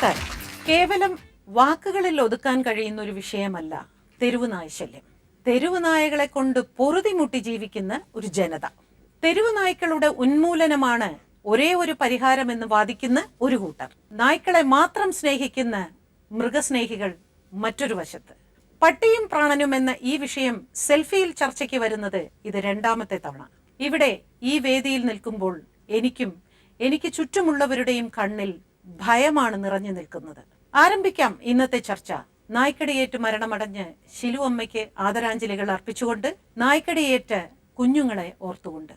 നമസ്കാരം. കേവലം വാക്കുകളിൽ ഒതുക്കാൻ കഴിയുന്ന ഒരു വിഷയമല്ല തെരുവ് നായശല്യം. തെരുവ് നായകളെ കൊണ്ട് പൊറുതിമുട്ടി ജീവിക്കുന്ന ഒരു ജനത. തെരുവ് നായ്ക്കളുടെ ഉന്മൂലനമാണ് ഒരേ ഒരു പരിഹാരമെന്ന് വാദിക്കുന്ന ഒരു കൂട്ടർ. നായ്ക്കളെ മാത്രം സ്നേഹിക്കുന്ന മൃഗസ്നേഹികൾ മറ്റൊരു വശത്ത്. പട്ടിയും പ്രാണനും എന്ന ഈ വിഷയം സെൽഫിയിൽ ചർച്ചയ്ക്ക് വരുന്നത് ഇത് രണ്ടാമത്തെ തവണ. ഇവിടെ ഈ വേദിയിൽ നിൽക്കുമ്പോൾ എനിക്ക് ചുറ്റുമുള്ളവരുടെയും കണ്ണിൽ ഭയമാണ് നിറഞ്ഞു നിൽക്കുന്നത്. ആരംഭിക്കാം ഇന്നത്തെ ചർച്ച. നായ്ക്കടിയേറ്റ് മരണമടഞ്ഞ് ശിലുവമ്മയ്ക്ക് ആദരാഞ്ജലികൾ അർപ്പിച്ചുകൊണ്ട്, നായ്ക്കടിയേറ്റ് കുഞ്ഞുങ്ങളെ ഓർത്തുകൊണ്ട്.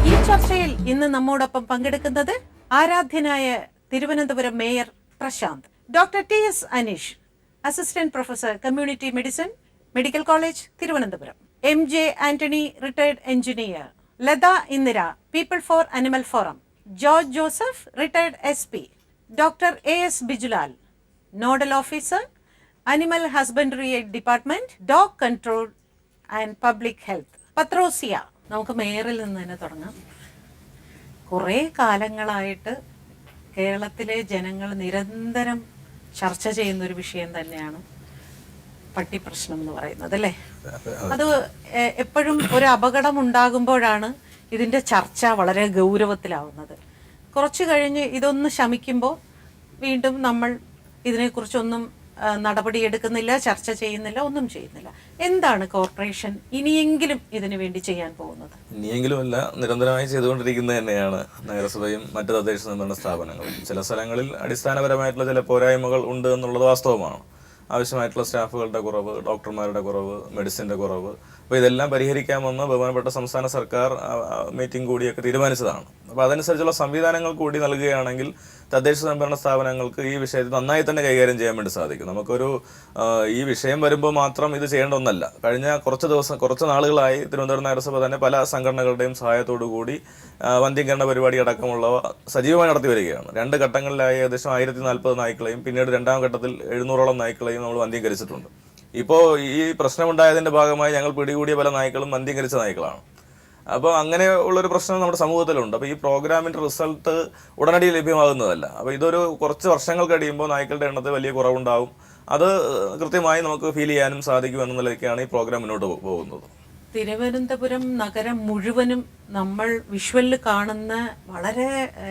ഈ ചർച്ചയിൽ ഇന്ന് നമ്മോടൊപ്പം പങ്കെടുക്കുന്നത് ആരാധ്യനായ Thiruvananthapuram mayor Prashanth, doctor T S. Aneesh, assistant professor community medicine, medical college Thiruvananthapuram, M J. Antony, retired engineer, Latha Indira, people for animal forum, George Joseph, retired S P, doctor A S. Bijulal, nodal officer, animal husbandry department, dog control and public health, പത്രോസിയ. നമുക്ക് മേയറിൽ നിന്ന് തന്നെ തുടങ്ങാം. കുറേ കാലങ്ങളായിട്ട് കേരളത്തിലെ ജനങ്ങൾ നിരന്തരം ചർച്ച ചെയ്യുന്ന ഒരു വിഷയം തന്നെയാണ് പട്ടി പ്രശ്നം എന്ന് പറയുന്നത്, അല്ലേ? അത് എപ്പോഴും ഒരു അപകടം ഉണ്ടാകുമ്പോഴാണ് ഇതിന്റെ ചർച്ച വളരെ ഗൗരവത്തിലാവുന്നത്. കുറച്ചു കഴിഞ്ഞ് ഇതൊന്ന് ശമിക്കുമ്പോൾ വീണ്ടും നമ്മൾ ഇതിനെക്കുറിച്ചൊന്നും നടപടിയെടുക്കുന്നില്ല, ചർച്ച ചെയ്യുന്നില്ല, ഒന്നും ചെയ്യുന്നില്ല. എന്താണ് കോർപ്പറേഷൻ ഇനിയെങ്കിലും ഇതിനു വേണ്ടി ചെയ്യാൻ പോകുന്നത്? ഇനിയെങ്കിലും അല്ല, നിരന്തരമായി ചെയ്തുകൊണ്ടിരിക്കുന്നത് തന്നെയാണ് നഗരസഭയും മറ്റ് തദ്ദേശ സ്വയംഭരണ സ്ഥാപനങ്ങളും. ചില സ്ഥലങ്ങളിൽ അടിസ്ഥാനപരമായിട്ടുള്ള ചില പോരായ്മകൾ ഉണ്ട് എന്നുള്ളത് വാസ്തവമാണ്. ആവശ്യമായിട്ടുള്ള സ്റ്റാഫുകളുടെ കുറവ്, ഡോക്ടർമാരുടെ കുറവ്, മെഡിസിൻ്റെ കുറവ്. അപ്പോൾ ഇതെല്ലാം പരിഹരിക്കാമെന്ന് ബഹുമാനപ്പെട്ട സംസ്ഥാന സർക്കാർ മീറ്റിംഗ് കൂടിയൊക്കെ തീരുമാനിച്ചതാണ്. അപ്പോൾ അതനുസരിച്ചുള്ള സംവിധാനങ്ങൾ കൂടി നൽകുകയാണെങ്കിൽ തദ്ദേശ സ്വയംഭരണ സ്ഥാപനങ്ങൾക്ക് ഈ വിഷയത്തിൽ നന്നായി തന്നെ കൈകാര്യം ചെയ്യാൻ വേണ്ടി സാധിക്കും. നമുക്കൊരു ഈ വിഷയം വരുമ്പോൾ മാത്രം ഇത് ചെയ്യേണ്ട ഒന്നല്ല. കഴിഞ്ഞ കുറച്ച് നാളുകളായി തിരുവനന്തപുരം നഗരസഭ തന്നെ പല സംഘടനകളുടെയും സഹായത്തോടു കൂടി വന്ധ്യീകരണ പരിപാടി അടക്കമുള്ളവ സജീവമായി നടത്തി വരികയാണ്. 2 ഘട്ടങ്ങളിലായി ഏകദേശം 1040 നായ്ക്കളെയും പിന്നീട് 2ാം ഘട്ടത്തിൽ 700ഓളം നായ്ക്കളെയും നമ്മൾ വന്ധ്യീകരിച്ചിട്ടുണ്ട്. ഇപ്പോൾ ഈ പ്രശ്നമുണ്ടായതിൻ്റെ ഭാഗമായി ഞങ്ങൾ പിടികൂടിയ പല നായ്ക്കളും വന്ധ്യീകരിച്ച നായ്ക്കളാണ്. അപ്പോൾ അങ്ങനെ ഉള്ളൊരു പ്രശ്നം നമ്മുടെ സമൂഹത്തിലുണ്ട്. അപ്പോൾ ഈ പ്രോഗ്രാമിൻ്റെ റിസൾട്ട് ഉടനടി ലഭ്യമാകുന്നതല്ല. അപ്പോൾ ഇതൊരു കുറച്ച് വർഷങ്ങൾ കഴിയുമ്പോൾ നായ്ക്കളുടെ എണ്ണത്തിൽ വലിയ കുറവുണ്ടാവും. അത് കൃത്യമായി നമുക്ക് ഫീൽ ചെയ്യാനും സാധിക്കും എന്ന നിലയ്ക്കാണ് ഈ പ്രോഗ്രാം മുന്നോട്ട് പോകുന്നത്. തിരുവനന്തപുരം നഗരം മുഴുവനും നമ്മൾ വിഷ്വലിൽ കാണുന്ന വളരെ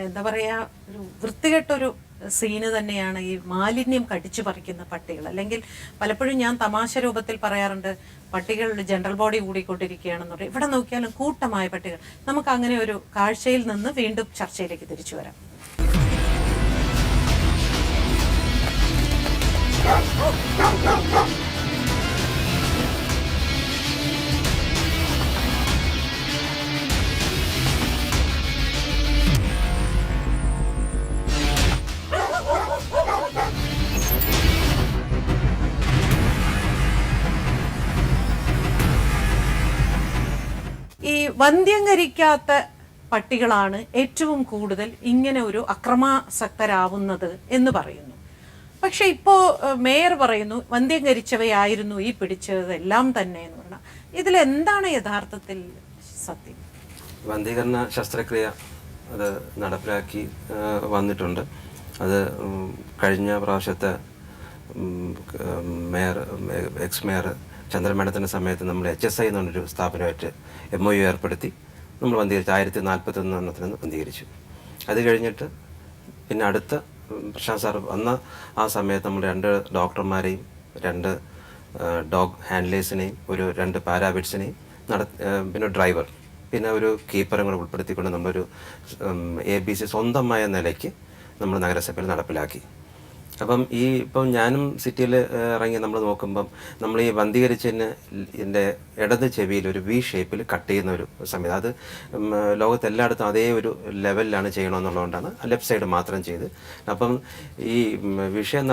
എന്താ പറയുക, ഒരു വൃത്തികെട്ടൊരു സീന് തന്നെയാണ് ഈ മാലിന്യം കടിച്ചു പറിക്കുന്ന പട്ടികൾ. അല്ലെങ്കിൽ പലപ്പോഴും ഞാൻ തമാശ രൂപത്തിൽ പറയാറുണ്ട്, പട്ടികളുടെ ജനറൽ ബോഡി കൂടിക്കൊണ്ടിരിക്കുകയാണെന്ന് പറയും. ഇവിടെ നോക്കിയാലും കൂട്ടമായ പട്ടികൾ. നമുക്ക് അങ്ങനെ ഒരു കാഴ്ചയിൽ നിന്ന് വീണ്ടും ചർച്ചയിലേക്ക് തിരിച്ചു വരാം. ഈ വന്ധ്യംകരിക്കാത്ത പട്ടികളാണ് ഏറ്റവും കൂടുതൽ ഇങ്ങനെ ഒരു അക്രമാസക്തരാവുന്നത് എന്ന് പറയുന്നു. പക്ഷെ ഇപ്പോ മേയർ പറയുന്നു വന്ധ്യംകരിച്ചവയായിരുന്നു ഈ പിടിച്ചതെല്ലാം തന്നെ എന്ന് പറഞ്ഞാൽ, ഇതിലെന്താണ് യഥാർത്ഥത്തിൽ സത്യം? വന്ധ്യീകരണ ശസ്ത്രക്രിയ അത് നടപ്പിലാക്കി വന്നിട്ടുണ്ട്. അത് കഴിഞ്ഞ പ്രാവശ്യത്തെ എക്സ് മേയർ ചന്ദ്രൻ മേഡത്തിൻ്റെ സമയത്ത് നമ്മൾ HSI എന്ന് പറഞ്ഞൊരു സ്ഥാപനമായിട്ട് MOU ഏർപ്പെടുത്തി നമ്മൾ വന്ധ്യീകരിച്ചു. 1041 എണ്ണത്തിന് വന്ധ്യീകരിച്ചു. അത് കഴിഞ്ഞിട്ട് പിന്നെ അടുത്ത പ്രശാന്ത് സാർ വന്ന ആ സമയത്ത് നമ്മൾ 2 ഡോക്ടർമാരെയും 2 ഡോഗ് ഹാൻഡ്ലേഴ്സിനെയും 2 പാരാബിറ്റ്സിനെയും പിന്നെ ഡ്രൈവർ പിന്നെ ഒരു കീപ്പറും കൂടെ ഉൾപ്പെടുത്തിക്കൊണ്ട് നമ്മളൊരു ABC സ്വന്തമായ നിലയ്ക്ക് നമ്മൾ നഗരസഭയിൽ നടപ്പിലാക്കി. അപ്പം ഇപ്പം ഞാനും സിറ്റിയിൽ ഇറങ്ങി നമ്മൾ നോക്കുമ്പം നമ്മൾ ഈ വന്ധ്യീകരിച്ചതിന് ഇതിൻ്റെ ഇടത് ചെവിയിൽ ഒരു V ഷേപ്പിൽ കട്ട് ചെയ്യുന്ന ഒരു സംവിധാനം, അത് ലോകത്ത് എല്ലായിടത്തും അതേ ഒരു ലെവലിലാണ് ചെയ്യണമെന്നുള്ളതുകൊണ്ടാണ് ലെഫ്റ്റ് സൈഡ് മാത്രം ചെയ്ത്. അപ്പം ഈ വിഷയം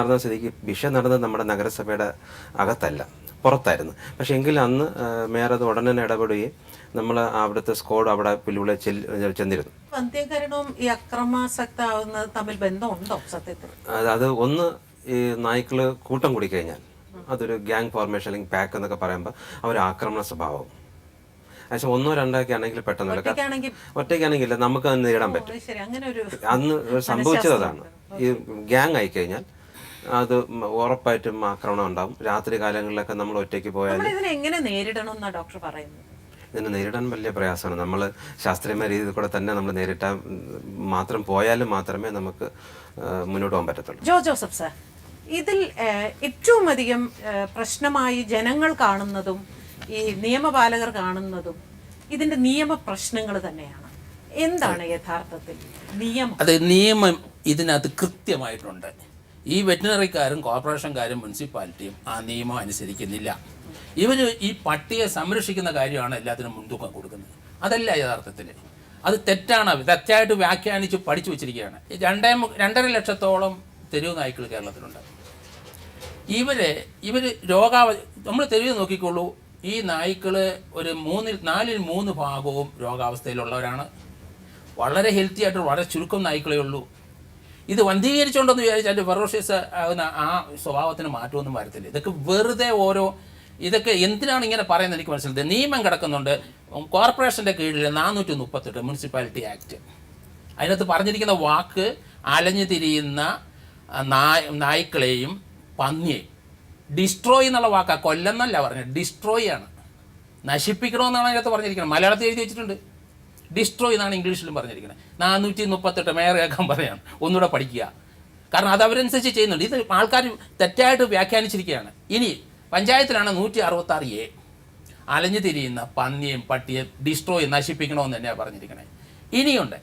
നടന്നത് നമ്മുടെ നഗരസഭയുടെ അകത്തല്ല, പുറത്തായിരുന്നു. പക്ഷേ എങ്കിലും അന്ന് മേയർ അത് ഉടനെ ഇടപെടുകയും നമ്മൾ അവിടുത്തെ സ്ക്വാഡ് അവിടെ പുല്ലുവിളെ ചെന്നിരുന്നു. വന്ധ്യീകരണവും ഈ അക്രമാസക്താവുന്നത് തമ്മിൽ ബന്ധമുണ്ടോ സത്യത്തിൽ? അത് ഒന്ന് ഈ നായ്ക്കള് കൂട്ടം കൂടി കഴിഞ്ഞാൽ അതൊരു ഗ്യാങ് ഫോർമേഷൻ അല്ലെങ്കിൽ പാക്ക് എന്നൊക്കെ പറയുമ്പോൾ അവർ ആക്രമണ സ്വഭാവം. പക്ഷെ 1 2 ഒക്കെ ആണെങ്കിൽ പെട്ടെന്നല്ല, ഒറ്റയ്ക്കാണെങ്കിൽ നമുക്ക് അത് നേരിടാൻ പറ്റും. അന്ന് സംഭവിച്ചത് അതാണ്. ഈ ഗ്യാങ് ആയിക്കഴിഞ്ഞാൽ അത് ഉറപ്പായിട്ടും ആക്രമണം ഉണ്ടാവും. രാത്രി കാലങ്ങളിലൊക്കെ നമ്മൾ ഒറ്റയ്ക്ക് പോയാൽ എങ്ങനെ നേരിടണം ഡോക്ടർ പറയുന്നത്? ഇതിനെ നേരിടാൻ വലിയ പ്രയാസമാണ്. നമ്മൾ ശാസ്ത്രീയമായ രീതിയിൽ കൂടെ തന്നെ നമ്മൾ നേരിട്ടാൽ മാത്രം പോയാലും മാത്രമേ നമുക്ക് മുന്നോട്ട് പോകാൻ പറ്റത്തുള്ളൂ. ജോസഫ് സാർ, ഇതിൽ ഏറ്റവും അധികം പ്രശ്നമായി ജനങ്ങൾ കാണുന്നതും ഈ നിയമപാലകർ കാണുന്നതും ഇതിന്റെ നിയമ പ്രശ്നങ്ങൾ തന്നെയാണ്. എന്താണ് യഥാർത്ഥത്തിൽ നിയമം? അതെ, നിയമം ഇതിനകത്ത് കൃത്യമായിട്ടുണ്ട്. ഈ വെറ്റിനറിക്കാരും കോർപ്പറേഷൻകാരും മുനിസിപ്പാലിറ്റിയും ആ നിയമം അനുസരിക്കുന്നില്ല. ഇവർ ഈ പട്ടിയെ സംരക്ഷിക്കുന്ന കാര്യമാണ് എല്ലാത്തിനും മുൻതൂക്കം കൊടുക്കുന്നത്. അതല്ല യഥാർത്ഥത്തിൽ, അത് തെറ്റാണ്. തെറ്റായിട്ട് വ്യാഖ്യാനിച്ച് പഠിച്ചു വെച്ചിരിക്കുകയാണ്. 2.5 ലക്ഷത്തോളം തെരുവ് നായ്ക്കൾ കേരളത്തിലുണ്ട്. ഇവർ നമ്മൾ തെരുവ് നോക്കിക്കോളൂ, ഈ നായ്ക്കൾ ഒരു 4-ൽ 3 ഭാഗവും രോഗാവസ്ഥയിലുള്ളവരാണ്. വളരെ ഹെൽത്തി ആയിട്ട് വളരെ ചുരുക്കം നായ്ക്കളേ ഉള്ളൂ. ഇത് വന്ധീകരിച്ചുകൊണ്ടെന്ന് വിചാരിച്ചാൽ ഫെറോഷ്യസ് ആകുന്ന ആ സ്വഭാവത്തിന് മാറ്റമൊന്നും വരത്തില്ല. ഇതൊക്കെ വെറുതെ ഇതൊക്കെ എന്തിനാണ് ഇങ്ങനെ പറയുന്നത് എനിക്ക് മനസ്സിലായത്. നിയമം കിടക്കുന്നുണ്ട് കോർപ്പറേഷൻ്റെ കീഴിൽ 438 മുനിസിപ്പാലിറ്റി ആക്ട്. അതിനകത്ത് പറഞ്ഞിരിക്കുന്ന വാക്ക് അലഞ്ഞു തിരിയുന്ന നായ്ക്കളെയും പന്നിയെയും ഡിസ്ട്രോയ് എന്നുള്ള വാക്കാണ്. കൊല്ലെന്നല്ല പറഞ്ഞത്, ഡിസ്ട്രോയ് ആണ്. നശിപ്പിക്കണമെന്നാണ് അതിനകത്ത് പറഞ്ഞിരിക്കുന്നത്. മലയാളത്തിൽ എഴുതി വെച്ചിട്ടുണ്ട്. ഡിസ്ട്രോയ് എന്നാണ് ഇംഗ്ലീഷിലും പറഞ്ഞിരിക്കുന്നത്. 438 മേയർ കേൾക്കാൻ പറയാണ്, ഒന്നുകൂടെ പഠിക്കുക. കാരണം അത് അവരനുസരിച്ച് ചെയ്യുന്നുണ്ട്. ഇത് ആൾക്കാർ തെറ്റായിട്ട് വ്യാഖ്യാനിച്ചിരിക്കുകയാണ്. ഇനി പഞ്ചായത്തിലാണ് 166A അലഞ്ഞു തിരിയുന്ന പന്നിയും പട്ടിയും ഡിസ്ട്രോയ് നശിപ്പിക്കണമെന്ന് തന്നെയാണ് പറഞ്ഞിരിക്കുന്നത്. ഇനിയുണ്ട്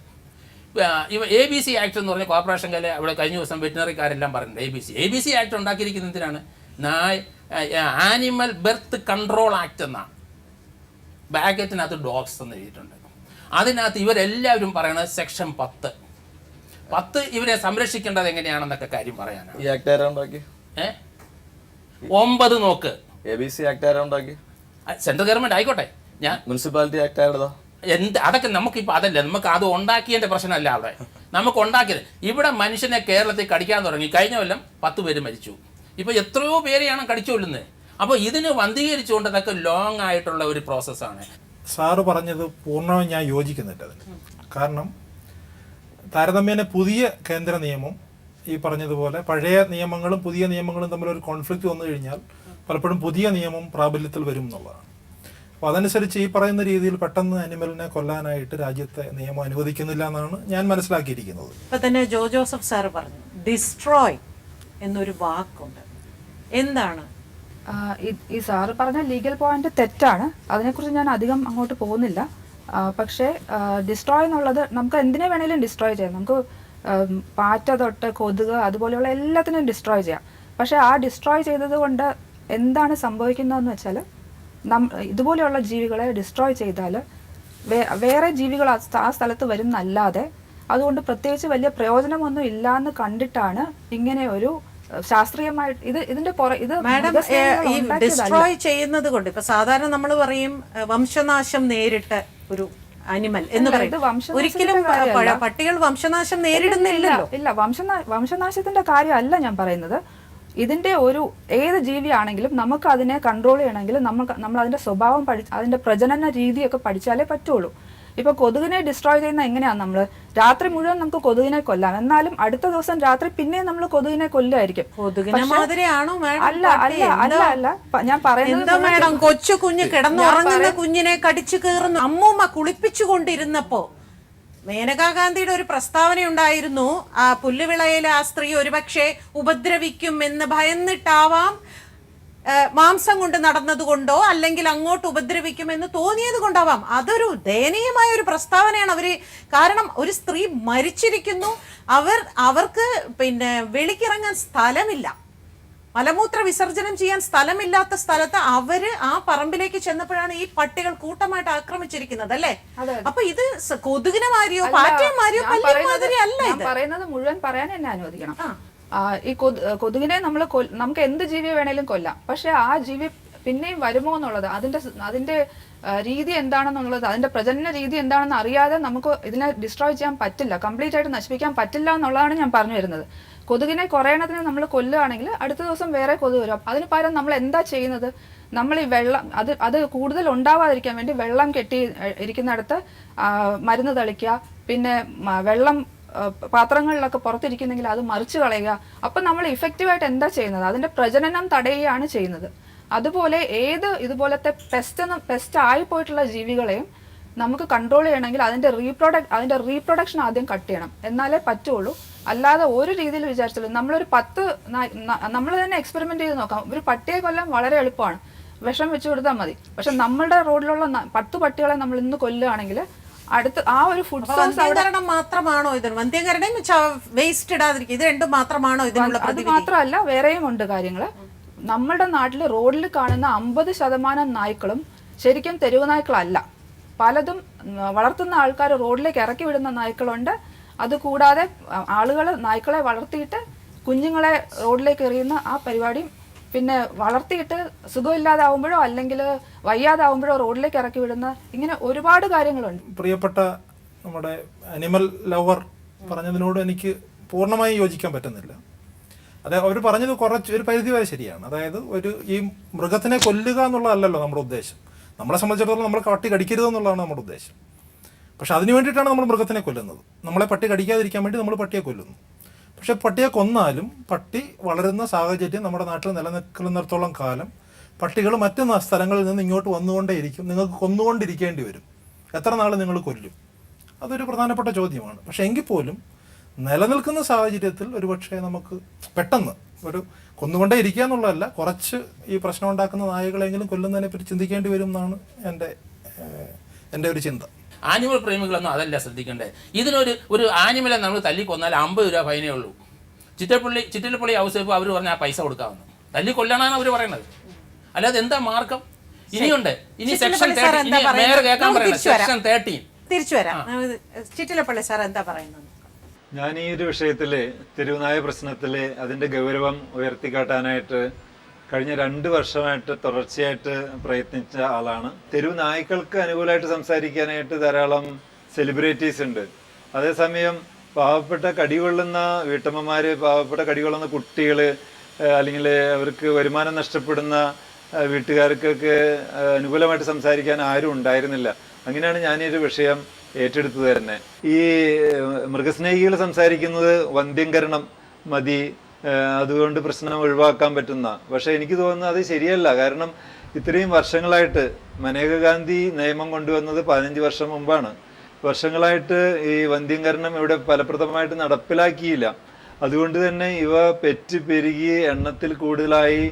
ABC ആക്ട് എന്ന് പറഞ്ഞ കോർപ്പറേഷൻകാരെ അവിടെ കഴിഞ്ഞ ദിവസം വെറ്റിനറിക്കാരെല്ലാം പറയുന്നുണ്ട്. ABC ആക്ട് ഉണ്ടാക്കിയിരിക്കുന്നത് എന്തിനാണ്? ആനിമൽ ബെർത്ത് കൺട്രോൾ ആക്ട് എന്നാണ്. ബ്രാക്കറ്റിനകത്ത് ഡോഗ്സ് എന്ന് എഴുതിയിട്ടുണ്ട്. അതിനകത്ത് ഇവരെല്ലാവരും പറയണത് സെക്ഷൻ 10 ഇവരെ സംരക്ഷിക്കേണ്ടത് എങ്ങനെയാണെന്നൊക്കെ കാര്യം പറയാനാണ്. 9 നോക്ക്. ABC ആക്ട് ആരാ ഉണ്ടാക്കി? സെൻട്രൽ ഗവൺമെന്റ് ആയിക്കോട്ടെ. ഞാൻ മുനിസിപ്പാലിറ്റി ആക്ട് ആരുടേതാ? അതൊക്കെ നമുക്കിപ്പോൾ അതല്ല, നമുക്ക് അത് ഉണ്ടാക്കിയതിൻ്റെ പ്രശ്നമല്ല. അവിടെ നമുക്ക് ഉണ്ടാക്കിയത് ഇവിടെ മനുഷ്യനെ കേരളത്തിൽ കടിക്കാൻ തുടങ്ങി. കഴിഞ്ഞ കൊല്ലം 10 പേര് മരിച്ചു. ഇപ്പോൾ എത്രയോ പേരെയാണ് കടിച്ചു കൊല്ലുന്നത്. അപ്പോൾ ഇതിന് വന്ധീകരിച്ചുകൊണ്ട് അതൊക്കെ ലോങ് ആയിട്ടുള്ള ഒരു പ്രോസസ്സാണ്. സാറ് പറഞ്ഞത് പൂർണ്ണമായും ഞാൻ യോജിക്കുന്നുണ്ട് അതിന്. കാരണം താരതമ്യേന പുതിയ കേന്ദ്ര നിയമം ഈ പറഞ്ഞതുപോലെ പഴയ നിയമങ്ങളും പുതിയ നിയമങ്ങളും തമ്മിലൊരു കോൺഫ്ലിക്റ്റ് വന്നു കഴിഞ്ഞാൽ പലപ്പോഴും പുതിയ നിയമം പ്രാബല്യത്തിൽ വരും എന്നുള്ളതാണ്. അപ്പോൾ അതനുസരിച്ച് ഈ പറയുന്ന രീതിയിൽ പെട്ടെന്ന് അനിമലിനെ കൊല്ലാനായിട്ട് രാജ്യത്തെ നിയമം അനുവദിക്കുന്നില്ല എന്നാണ് ഞാൻ മനസ്സിലാക്കിയിരിക്കുന്നത്. ഇപ്പം തന്നെ ജോസഫ് സാറ് പറഞ്ഞു ഡിസ്ട്രോയ് എന്നൊരു വാക്കുണ്ട്. എന്താണ് ഈ സാറ് പറഞ്ഞ ലീഗൽ പോയിന്റ് തെറ്റാണ്. അതിനെക്കുറിച്ച് ഞാൻ അധികം അങ്ങോട്ട് പോകുന്നില്ല. പക്ഷേ ഡിസ്ട്രോയ് എന്നുള്ളത് നമുക്ക് എന്തിനെ വേണേലും ഡിസ്ട്രോയ് ചെയ്യാം. നമുക്ക് പാറ്റ തൊട്ട് കൊതുക് അതുപോലെയുള്ള എല്ലാത്തിനും ഡിസ്ട്രോയ് ചെയ്യാം. പക്ഷേ ആ ഡിസ്ട്രോയ് ചെയ്തത് കൊണ്ട് എന്താണ് സംഭവിക്കുന്നതെന്ന് വെച്ചാൽ ഇതുപോലെയുള്ള ജീവികളെ ഡിസ്ട്രോയ് ചെയ്താൽ വേറെ ജീവികൾ ആ സ്ഥലത്ത് വരുന്നല്ലാതെ അതുകൊണ്ട് പ്രത്യേകിച്ച് വലിയ പ്രയോജനമൊന്നും ഇല്ലാന്ന് കണ്ടിട്ടാണ് ഇങ്ങനെ ഒരു ശാസ്ത്രീയമായിട്ട് ഇതിന്റെ മാഡം ഈ ഡിസ്ട്രോയ് ചെയ്യുന്നത് കൊണ്ട് ഇപ്പൊ സാധാരണ നമ്മൾ പറയും വംശനാശം നേരിട്ട ഒരു അനിമൽ എന്ന് പറയും. ഒരിക്കലും പട്ടികൾ വംശനാശം നേരിടുന്നില്ലല്ലോ. ഇല്ല, വംശനാശത്തിന്റെ കാര്യമല്ല ഞാൻ പറയുന്നത്. ഇതിന്റെ ഏത് ജീവിയാണെങ്കിലും നമുക്ക് അതിനെ കൺട്രോൾ ചെയ്യണമെങ്കിൽ നമ്മൾ അതിന്റെ സ്വഭാവം അതിന്റെ പ്രജനന രീതിയൊക്കെ പഠിച്ചാലേ പറ്റുള്ളൂ. ഇപ്പൊ കൊതുകിനെ ഡിസ്ട്രോയ് ചെയ്യുന്ന എങ്ങനെയാണ്? നമ്മൾ രാത്രി മുഴുവൻ നമുക്ക് കൊതുകിനെ കൊല്ലാം, എന്നാലും അടുത്ത ദിവസം രാത്രി പിന്നെയും നമ്മൾ കൊതുകിനെ കൊല്ലുമായിരിക്കും. അല്ല അല്ല അല്ല അല്ല ഞാൻ പറയുന്നത് കൊച്ചു കുഞ്ഞ് കിടന്നുറങ്ങുന്ന കുഞ്ഞിനെ കടിച്ചു കീറുന്നു. അമ്മൂമ്മ കുളിപ്പിച്ചുകൊണ്ടിരുന്നപ്പോ മേനകാ ഗാന്ധിയുടെ ഒരു പ്രസ്താവന ഉണ്ടായിരുന്നു, ആ പുല്ലുവിളയിലെ ആ സ്ത്രീ ഒരുപക്ഷെ ഉപദ്രവിക്കും എന്ന് ഭയന്നിട്ടാവാം മാംസം കൊണ്ട് നടന്നതുകൊണ്ടോ അല്ലെങ്കിൽ അങ്ങോട്ട് ഉപദ്രവിക്കുമെന്ന് തോന്നിയത് കൊണ്ടാവാം. അതൊരു ദയനീയമായ ഒരു പ്രസ്താവനയാണ് അവര്. കാരണം ഒരു സ്ത്രീ മരിച്ചിരിക്കുന്നു, അവർക്ക് വെളിക്കിറങ്ങാൻ സ്ഥലമില്ല, മലമൂത്ര വിസർജനം ചെയ്യാൻ സ്ഥലമില്ലാത്ത സ്ഥലത്ത് അവര് ആ പറമ്പിലേക്ക് ചെന്നപ്പോഴാണ് ഈ പട്ടികൾ കൂട്ടമായിട്ട് ആക്രമിച്ചിരിക്കുന്നത് അല്ലേ? അപ്പൊ ഇത് കൊതുകിനെ മാതിരിയോ പാറ്റയെ മാതിരിയോ മാതിരി അല്ല. ഇത് പറയുന്നത് മുഴുവൻ പറയാൻ എന്നെ അനുവദിക്കണം. ഈ കൊതുകിനെ നമുക്ക് എന്ത് ജീവിയെ വേണേലും കൊല്ലാം. പക്ഷെ ആ ജീവി പിന്നെയും വരുമോ എന്നുള്ളത്, അതിന്റെ രീതി എന്താണെന്നുള്ളത്, അതിന്റെ പ്രജനന രീതി എന്താണെന്ന് അറിയാതെ നമുക്ക് ഇതിനെ ഡിസ്ട്രോയ് ചെയ്യാൻ പറ്റില്ല, കംപ്ലീറ്റ് ആയിട്ട് നശിപ്പിക്കാൻ പറ്റില്ല എന്നുള്ളതാണ് ഞാൻ പറഞ്ഞു വരുന്നത്. കൊതുകിനെ കുറേണത്തിന് നമ്മൾ കൊല്ലുകയാണെങ്കിൽ അടുത്ത ദിവസം വേറെ കൊതുക് വരും. അതിന് പകരം നമ്മൾ എന്താ ചെയ്യുന്നത്? നമ്മൾ ഈ വെള്ളം അത് കൂടുതൽ ഉണ്ടാവാതിരിക്കാൻ വേണ്ടി വെള്ളം കെട്ടി ഇരിക്കുന്നിടത്ത് മരുന്ന് തളിക്കുക, പിന്നെ വെള്ളം പാത്രങ്ങളിലൊക്കെ പുറത്തിരിക്കുന്നെങ്കിൽ അത് മറിച്ച് കളയുക. അപ്പം നമ്മൾ ഇഫക്റ്റീവായിട്ട് എന്താ ചെയ്യുന്നത്? അതിന്റെ പ്രജനനം തടയുകയാണ് ചെയ്യുന്നത്. അതുപോലെ ഏത് ഇതുപോലത്തെ പെസ്റ്റ് ആയി പോയിട്ടുള്ള ജീവികളെയും നമുക്ക് കൺട്രോൾ ചെയ്യണമെങ്കിൽ അതിന്റെ റീപ്രൊഡക്ഷൻ ആദ്യം കട്ട് ചെയ്യണം, എന്നാലേ പറ്റുള്ളൂ. അല്ലാതെ ഒരു രീതിയിൽ വിചാരിച്ചല്ലോ നമ്മളൊരു 10 നമ്മൾ തന്നെ എക്സ്പെരിമെന്റ് ചെയ്ത് നോക്കാം. ഒരു പട്ടിയെ കൊല്ലാൻ വളരെ എളുപ്പമാണ്, വിഷം വെച്ച് കൊടുത്താൽ മതി. പക്ഷെ നമ്മളുടെ റോഡിലുള്ള 10 പട്ടികളെ നമ്മൾ ഇന്ന് കൊല്ലുകയാണെങ്കിൽ അടുത്ത് ആ ഒരു ഫുഡ് സോഴ്സ് വന്ധ്യീകരണം മാത്രമാണോ ഇതിന്? വന്ധ്യീകരണം വേസ്റ്റ് ഇടാതിരിക്കും, ഇത് രണ്ടും മാത്രമാണോ ഇതിനുള്ള? അത് മാത്രമല്ല, വേറെയും ഉണ്ട് കാര്യങ്ങൾ. നമ്മുടെ നാട്ടിൽ റോഡിൽ കാണുന്ന 50% നായ്ക്കളും ശരിക്കും തെരുവ് നായ്ക്കളല്ല. പലതും വളർത്തുന്ന ആൾക്കാർ റോഡിലേക്ക് ഇറക്കി വിടുന്ന നായ്ക്കളുണ്ട്. അതുകൂടാതെ ആളുകൾ നായ്ക്കളെ വളർത്തിയിട്ട് കുഞ്ഞുങ്ങളെ റോഡിലേക്ക് എറിയുന്ന ആ പരിപാടിയും, പിന്നെ വളർത്തിയിട്ട് സുഖമില്ലാതാവുമ്പോഴോ അല്ലെങ്കിൽ വയ്യാതാവുമ്പോഴോ റോഡിലേക്ക് ഇറക്കി വിടുന്ന, ഇങ്ങനെ ഒരുപാട് കാര്യങ്ങളുണ്ട്. പ്രിയപ്പെട്ട നമ്മുടെ അനിമൽ ലവർ പറഞ്ഞതിനോട് എനിക്ക് പൂർണ്ണമായും യോജിക്കാൻ പറ്റുന്നില്ല. അതായത് അവർ പറഞ്ഞത് ഒരു പരിധി വരെ ശരിയാണ്. അതായത് ഈ മൃഗത്തിനെ കൊല്ലുക എന്നുള്ളതല്ലല്ലോ നമ്മുടെ ഉദ്ദേശം. നമ്മളെ സംബന്ധിച്ചിടത്തോളം നമ്മൾ പട്ടി കടിക്കരുത് എന്നുള്ളതാണ് നമ്മുടെ ഉദ്ദേശം. പക്ഷെ അതിന് വേണ്ടിയിട്ടാണ് നമ്മൾ മൃഗത്തിനെ കൊല്ലുന്നത്. നമ്മളെ പട്ടി കടിക്കാതിരിക്കാൻ വേണ്ടി നമ്മൾ പട്ടിയെ കൊല്ലുന്നു. പക്ഷെ പട്ടിയെ കൊന്നാലും പട്ടി വളരുന്ന സാഹചര്യം നമ്മുടെ നാട്ടിൽ നിലനിൽക്കുന്നിടത്തോളം കാലം പട്ടികൾ മറ്റ് സ്ഥലങ്ങളിൽ നിന്ന് ഇങ്ങോട്ട് വന്നുകൊണ്ടേയിരിക്കും. നിങ്ങൾക്ക് കൊന്നുകൊണ്ടിരിക്കേണ്ടി വരും. എത്ര നാൾ നിങ്ങൾ കൊല്ലും? അതൊരു പ്രധാനപ്പെട്ട ചോദ്യമാണ്. പക്ഷെ എങ്കിൽ പോലും നിലനിൽക്കുന്ന സാഹചര്യത്തിൽ ഒരുപക്ഷെ നമുക്ക് പെട്ടെന്ന് കൊന്നുകൊണ്ടേ ഇരിക്കുക എന്നുള്ളതല്ല, കുറച്ച് ഈ പ്രശ്നം ഉണ്ടാക്കുന്ന നായകളെങ്കിലും കൊല്ലുന്നതിനെ പറ്റി ചിന്തിക്കേണ്ടി വരും എന്നാണ് എൻ്റെ ഒരു ചിന്ത. ആനിമൽ പ്രേമികളൊന്നും അതല്ല ശ്രദ്ധിക്കേണ്ടത്. ഒരു ആനിമലെ നമ്മൾ തല്ലിക്കൊന്നാൽ 50 രൂപ ഫൈനേ ഉള്ളൂ. ചിറ്റലപ്പള്ളി ഹൗസ് ഇപ്പോൾ അവർ പറഞ്ഞാൽ പൈസ കൊടുക്കാമെന്ന്. തല്ലിക്കൊല്ലാനാണ് അവർ പറയുന്നത്. അല്ലാതെ എന്താ മാർഗം? ഇനിയുണ്ട്. ഇനി സെക്ഷൻ 13 മേയർ കേൾക്കാൻ പറയുന്നത്. സെക്ഷൻ 13 തിരിച്ചു വരാം. ചിറ്റലപ്പള്ളി സാർ എന്താ പറയുന്നത്? ഞാൻ ഈ ഒരു വിഷയത്തില് തെരുവുനായ പ്രശ്നത്തില് അതിന്റെ ഗൗരവം ഉയർത്തിക്കാട്ടാനായിട്ട് കഴിഞ്ഞ 2 വർഷമായിട്ട് തുടർച്ചയായിട്ട് പ്രയത്നിച്ച ആളാണ്. തെരുവ് നായ്ക്കൾക്ക് അനുകൂലമായിട്ട് സംസാരിക്കാനായിട്ട് ധാരാളം സെലിബ്രിറ്റീസ് ഉണ്ട്. അതേസമയം പാവപ്പെട്ട കടികൊള്ളുന്ന വീട്ടമ്മമാര്, പാവപ്പെട്ട കടികൊള്ളുന്ന കുട്ടികള്, അല്ലെങ്കിൽ അവർക്ക് വരുമാനം നഷ്ടപ്പെടുന്ന വീട്ടുകാർക്കൊക്കെ അനുകൂലമായിട്ട് സംസാരിക്കാൻ ആരും ഉണ്ടായിരുന്നില്ല. അങ്ങനെയാണ് ഞാൻ ഈ ഒരു വിഷയം ഏറ്റെടുത്തത് തന്നെ. ഈ മൃഗസ്നേഹികൾ സംസാരിക്കുന്നത് വന്ധ്യംകരണം മതി, അതുകൊണ്ട് പ്രശ്നം ഒഴിവാക്കാൻ പറ്റുന്ന. പക്ഷെ എനിക്ക് തോന്നുന്നത് അത് ശരിയല്ല. കാരണം ഇത്രയും വർഷങ്ങളായിട്ട് മനേക ഗാന്ധി നിയമം കൊണ്ടുവന്നത് 15 വർഷം മുമ്പാണ്. വർഷങ്ങളായിട്ട് ഈ വന്ധ്യംകരണം ഇവിടെ ഫലപ്രദമായിട്ട് നടപ്പിലാക്കിയില്ല. അതുകൊണ്ട് തന്നെ ഇവ പെറ്റ് പെരുകി എണ്ണത്തിൽ കൂടുതലായി.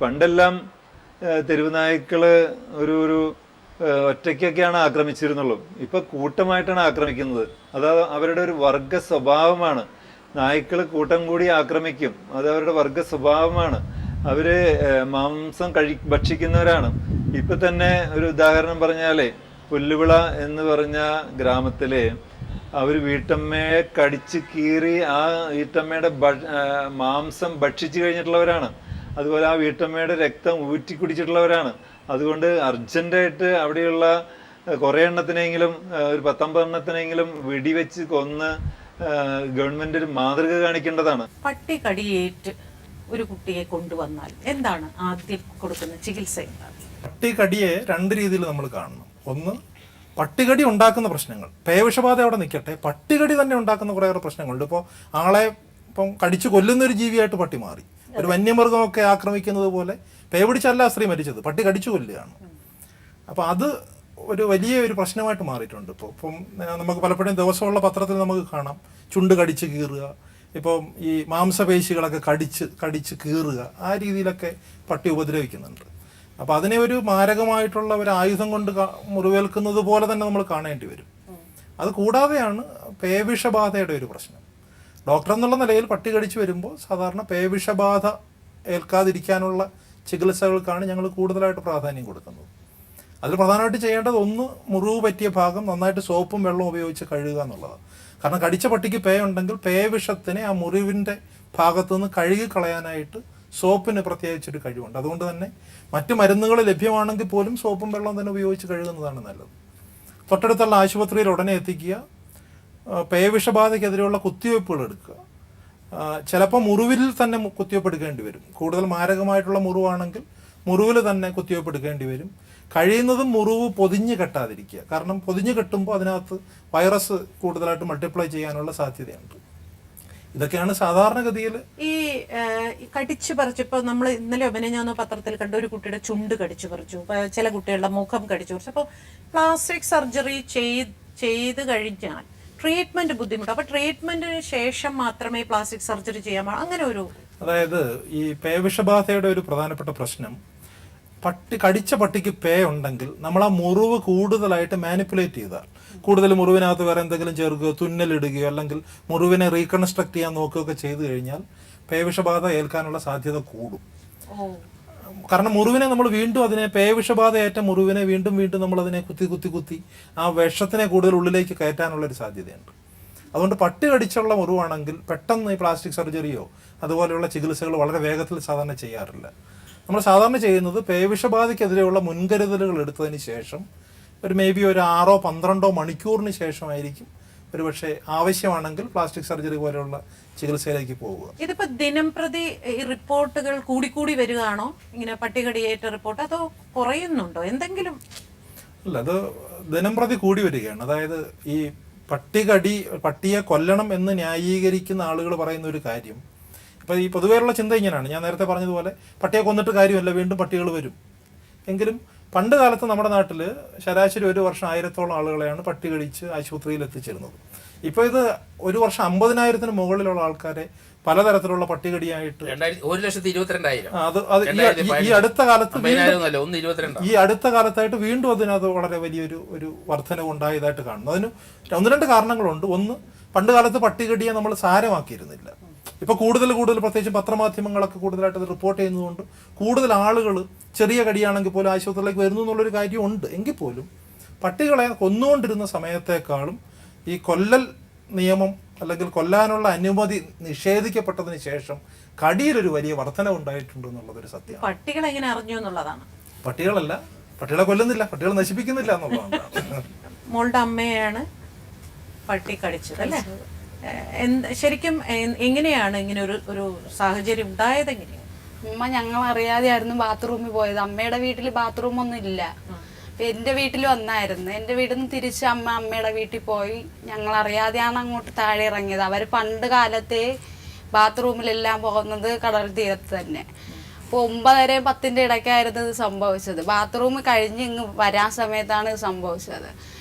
പണ്ടെല്ലാം തെരുവുനായ്ക്കള് ഒരു ഒറ്റയ്ക്കൊക്കെയാണ് ആക്രമിച്ചിരുന്നുള്ളൂ. ഇപ്പൊ കൂട്ടമായിട്ടാണ് ആക്രമിക്കുന്നത്. അത് അവരുടെ ഒരു വർഗ സ്വഭാവമാണ്. നായ്ക്കള് കൂട്ടം കൂടി ആക്രമിക്കും. അത് അവരുടെ വർഗ സ്വഭാവമാണ്. അവര് മാംസം ഭക്ഷിക്കുന്നവരാണ്. ഇപ്പൊ തന്നെ ഒരു ഉദാഹരണം പറഞ്ഞാലേ, പുല്ലുവിള എന്ന് പറഞ്ഞ ഗ്രാമത്തില് അവര് വീട്ടമ്മയെ കടിച്ച് കീറി ആ വീട്ടമ്മയുടെ മാംസം ഭക്ഷിച്ചു കഴിഞ്ഞിട്ടുള്ളവരാണ്. അതുപോലെ ആ വീട്ടമ്മയുടെ രക്തം ഊറ്റി കുടിച്ചിട്ടുള്ളവരാണ്. അതുകൊണ്ട് അർജന്റായിട്ട് അവിടെയുള്ള കുറെ എണ്ണത്തിനെങ്കിലും, ഒരു 10-50 എണ്ണത്തിനെങ്കിലും വെടിവെച്ച് കൊന്ന് ഗവൺമെന്റ് ഒരു മാതൃക കാണിക്കേണ്ടതാണ്. പട്ടി കടിയേറ്റ് ഒരു കുട്ടിയെ കൊണ്ടുവന്നാൽ എന്താണ് ആദ്യം കൊടുക്കുന്ന ചികിത്സ? എന്താണ്? പട്ടികടിയെ 2 രീതിയിൽ നമ്മൾ കാണണം. ഒന്ന്, പട്ടികടി ഉണ്ടാക്കുന്ന പ്രശ്നങ്ങൾ. പേവിഷബാധ അവിടെ നിൽക്കട്ടെ, പട്ടികടി തന്നെ ഉണ്ടാക്കുന്ന കുറേയേറെ പ്രശ്നങ്ങളുണ്ട്. ഇപ്പോൾ ആളെ കടിച്ചു കൊല്ലുന്നൊരു ജീവിയായിട്ട് പട്ടി മാറി. ഒരു വന്യമൃഗമൊക്കെ ആക്രമിക്കുന്നത് പോലെ പേ പിടിച്ചല്ല സ്ത്രീ മരിച്ചത്, പട്ടി കടിച്ചു കൊല്ലുകയാണ്. അപ്പോൾ അത് ഒരു വലിയ പ്രശ്നമായിട്ട് മാറിയിട്ടുണ്ട്. ഇപ്പം നമുക്ക് പലപ്പോഴും ദിവസമുള്ള പത്രത്തിൽ നമുക്ക് കാണാം ചുണ്ട് കടിച്ച് കീറുക, ഇപ്പം ഈ മാംസപേശികളൊക്കെ കടിച്ച് കീറുക, ആ രീതിയിലൊക്കെ പട്ടി ഉപദ്രവിക്കുന്നുണ്ട്. അപ്പോൾ അതിനെ ഒരു മാരകമായിട്ടുള്ള ഒരു ആയുധം കൊണ്ട് മുറിവേൽക്കുന്നത് പോലെ തന്നെ നമ്മൾ കാണേണ്ടി വരും. അത് കൂടാതെയാണ് പേവിഷബാധയുടെ ഒരു പ്രശ്നം. ഡോക്ടർ എന്നുള്ള നിലയിൽ പട്ടി കടിച്ചു വരുമ്പോൾ സാധാരണ പേവിഷബാധ ഏൽക്കാതിരിക്കാനുള്ള ചികിത്സകൾക്കാണ് ഞങ്ങൾ കൂടുതലായിട്ട് പ്രാധാന്യം കൊടുക്കുന്നത്. അതിൽ പ്രധാനമായിട്ട് ചെയ്യേണ്ടത് ഒന്ന്, മുറിവ് പറ്റിയ ഭാഗം നന്നായിട്ട് സോപ്പും വെള്ളവും ഉപയോഗിച്ച് കഴുകുക എന്നുള്ളതാണ്. കാരണം കടിച്ച പട്ടിക്ക് പേ ഉണ്ടെങ്കിൽ പേ വിഷത്തിനെ ആ മുറിവിൻ്റെ ഭാഗത്തു നിന്ന് കഴുകി കളയാനായിട്ട് സോപ്പിന് പ്രത്യേകിച്ചൊരു കഴിവുണ്ട്. അതുകൊണ്ട് തന്നെ മറ്റ് മരുന്നുകൾ ലഭ്യമാണെങ്കിൽ പോലും സോപ്പും വെള്ളവും തന്നെ ഉപയോഗിച്ച് കഴുകുന്നതാണ് നല്ലത്. തൊട്ടടുത്തുള്ള ആശുപത്രിയിൽ ഉടനെ എത്തിക്കുക. പേവിഷബാധയ്ക്കെതിരെയുള്ള കുത്തിവയ്പ്പുകൾ എടുക്കുക. ചിലപ്പോൾ മുറിവിൽ തന്നെ കുത്തിവയ്പ്പ് എടുക്കേണ്ടി വരും. കൂടുതൽ മാരകമായിട്ടുള്ള മുറിവാണെങ്കിൽ മുറിവിൽ തന്നെ കുത്തിവയ്പ്പ് എടുക്കേണ്ടി വരും. കഴിയുന്നതും മുറിവ് പൊതിഞ്ഞ് കെട്ടാതിരിക്കുക. കാരണം പൊതിഞ്ഞ് കെട്ടുമ്പോൾ അതിനകത്ത് വൈറസ് കൂടുതലായിട്ട് മൾട്ടിപ്ലൈ ചെയ്യാനുള്ള സാധ്യതയുണ്ട്. ഇതൊക്കെയാണ് സാധാരണഗതിയിൽ ഈ കടിച്ചു പറിച്ചു. ഇപ്പോൾ നമ്മൾ ഇന്നലെ അഭിനയിഞ്ഞ പത്രത്തിൽ കണ്ട ഒരു കുട്ടിയുടെ ചുണ്ട് കടിച്ചു പറിച്ചു, ചില കുട്ടികളുടെ മുഖം കടിച്ചു പറിച്ചു. അപ്പോൾ പ്ലാസ്റ്റിക് സർജറി ചെയ്ത് കഴിഞ്ഞാൽ ട്രീറ്റ്മെന്റ് ബുദ്ധിമുട്ട്. അപ്പോൾ ട്രീറ്റ്മെന്റിന് ശേഷം മാത്രമേ പ്ലാസ്റ്റിക് സർജറി ചെയ്യാൻ പാടുള്ളൂ, അങ്ങനെ ഒരു. അതായത് ഈ പേവിഷബാധയുടെ ഒരു പ്രധാനപ്പെട്ട പ്രശ്നം, കടിച്ച പട്ടിക്ക് പേ ഉണ്ടെങ്കിൽ നമ്മൾ ആ മുറിവ് കൂടുതലായിട്ട് മാനിപ്പുലേറ്റ് ചെയ്താൽ, കൂടുതൽ മുറിവിനകത്ത് വേറെ എന്തെങ്കിലും ചേർക്കുകയോ തുന്നലിടുകയോ അല്ലെങ്കിൽ മുറിവിനെ റീകൺസ്ട്രക്ട് ചെയ്യാൻ നോക്കുകയൊക്കെ ചെയ്തു കഴിഞ്ഞാൽ പേവിഷബാധ ഏൽക്കാനുള്ള സാധ്യത കൂടും. കാരണം മുറിവിനെ നമ്മൾ വീണ്ടും അതിനെ പേവിഷബാധ ഏറ്റ മുറിവിനെ വീണ്ടും വീണ്ടും നമ്മൾ അതിനെ കുത്തി ആ വിഷത്തിനെ കൂടുതൽ ഉള്ളിലേക്ക് കയറ്റാനുള്ളൊരു സാധ്യതയുണ്ട്. അതുകൊണ്ട് പട്ടി കടിച്ചുള്ള മുറിവാണെങ്കിൽ പെട്ടെന്ന് ഈ പ്ലാസ്റ്റിക് സർജറിയോ അതുപോലെയുള്ള ചികിത്സകൾ വളരെ വേഗത്തിൽ സാധാരണ ചെയ്യാറില്ല. നമ്മൾ സാധാരണ ചെയ്യുന്നത് പേവിഷബാധയ്ക്കെതിരെയുള്ള മുൻകരുതലുകൾ എടുത്തതിന് ശേഷം ഒരു മേബി ഒരു 6-12 മണിക്കൂറിന് ശേഷമായിരിക്കും ഒരു പക്ഷേ ആവശ്യമാണെങ്കിൽ പ്ലാസ്റ്റിക് സർജറി പോലെയുള്ള ചികിത്സയിലേക്ക് പോവുക. ഇതിപ്പോ ദിനം പ്രതി ഈ റിപ്പോർട്ടുകൾ കൂടിക്കൂടി വരികയാണോ, ഇങ്ങനെ പട്ടികടിയേറ്റ റിപ്പോർട്ട്, അതോ കുറയുന്നുണ്ടോ എന്തെങ്കിലും? അല്ല, അത് ദിനം പ്രതി കൂടി വരികയാണ്. അതായത് ഈ പട്ടിയെ കൊല്ലണം എന്ന് ന്യായീകരിക്കുന്ന ആളുകൾ പറയുന്ന ഒരു കാര്യം, ഇപ്പോൾ ഈ പൊതുവെയുള്ള ചിന്ത ഇങ്ങനെയാണ്. ഞാൻ നേരത്തെ പറഞ്ഞതുപോലെ പട്ടിയെ കൊന്നിട്ട് കാര്യമല്ല, വീണ്ടും പട്ടികൾ വരും. എങ്കിലും പണ്ട് കാലത്ത് നമ്മുടെ നാട്ടിൽ ശരാശരി ഒരു വർഷം 1000-ഓളം ആളുകളെയാണ് പട്ടി കടിച്ച് ആശുപത്രിയിൽ എത്തിച്ചിരുന്നത്. ഇപ്പോൾ ഇത് ഒരു വർഷം 50,000-ന് മുകളിലുള്ള ആൾക്കാരെ പലതരത്തിലുള്ള പട്ടികടിയായിട്ട് 1,22,000. അത് ഈ അടുത്ത കാലത്തായിട്ട് വീണ്ടും അതിനകത്ത് വളരെ വലിയൊരു വർധനവ് ഉണ്ടായതായിട്ട് കാണുന്നു. അതിന് 1-2 കാരണങ്ങളുണ്ട്. ഒന്ന്, പണ്ട് കാലത്ത് പട്ടികടിയെ നമ്മൾ സാരമാക്കിയിരുന്നില്ല. ഇപ്പോൾ കൂടുതൽ പ്രത്യേകിച്ച് പത്രമാധ്യമങ്ങളൊക്കെ കൂടുതലായിട്ട് അത് റിപ്പോർട്ട് ചെയ്യുന്നതുകൊണ്ട് കൂടുതൽ ആളുകൾ ചെറിയ കടിയാണെങ്കിൽ പോലും ആശുപത്രിയിലേക്ക് വരുന്നു എന്നുള്ളൊരു കാര്യമുണ്ട്. എങ്കിൽ പോലും പട്ടികളെ കൊന്നുകൊണ്ടിരുന്ന സമയത്തേക്കാളും ഈ കൊല്ലൽ നിയമം അല്ലെങ്കിൽ കൊല്ലാനുള്ള അനുമതി നിഷേധിക്കപ്പെട്ടതിന് ശേഷം കടിയിലൊരു വലിയ വർധന ഉണ്ടായിട്ടുണ്ട് എന്നുള്ളതൊരു സത്യമാണ്. പട്ടികൾ എങ്ങനെ അറിഞ്ഞു എന്നുള്ളതാണ്. പട്ടികളെ കൊല്ലുന്നില്ല, പട്ടികളെ നശിപ്പിക്കുന്നില്ല എന്നുള്ളതാണ്. മോളുടെ അമ്മയാണ് പട്ടി കടിച്ചത് അല്ലേ? ശരിക്കും എങ്ങനെയാണ് ഇങ്ങനെ ഒരു സാഹചര്യം ഉണ്ടായത്? എങ്ങനെയാണ്? ഉമ്മ ഞങ്ങൾ അറിയാതെയായിരുന്നു ബാത്റൂമിൽ പോയത്. അമ്മയുടെ വീട്ടിൽ ബാത്റൂം ഒന്നും ഇല്ല. എന്റെ വീട്ടിൽ വന്നായിരുന്നു. എന്റെ വീട്ടിൽ നിന്ന് തിരിച്ച് അമ്മയുടെ വീട്ടിൽ പോയി. ഞങ്ങൾ അറിയാതെയാണ് അങ്ങോട്ട് താഴെ ഇറങ്ങിയത്. അവർ പണ്ട് കാലത്തെ ബാത്റൂമിലെല്ലാം പോകുന്നത് കടൽ തീരത്ത് തന്നെ. അപ്പോൾ 9-10 ഇടയ്ക്കായിരുന്നു ഇത് സംഭവിച്ചത്. ബാത്റൂം കഴിഞ്ഞ് ഇങ്ങ് വരാൻ സമയത്താണ് ഇത് സംഭവിച്ചത്.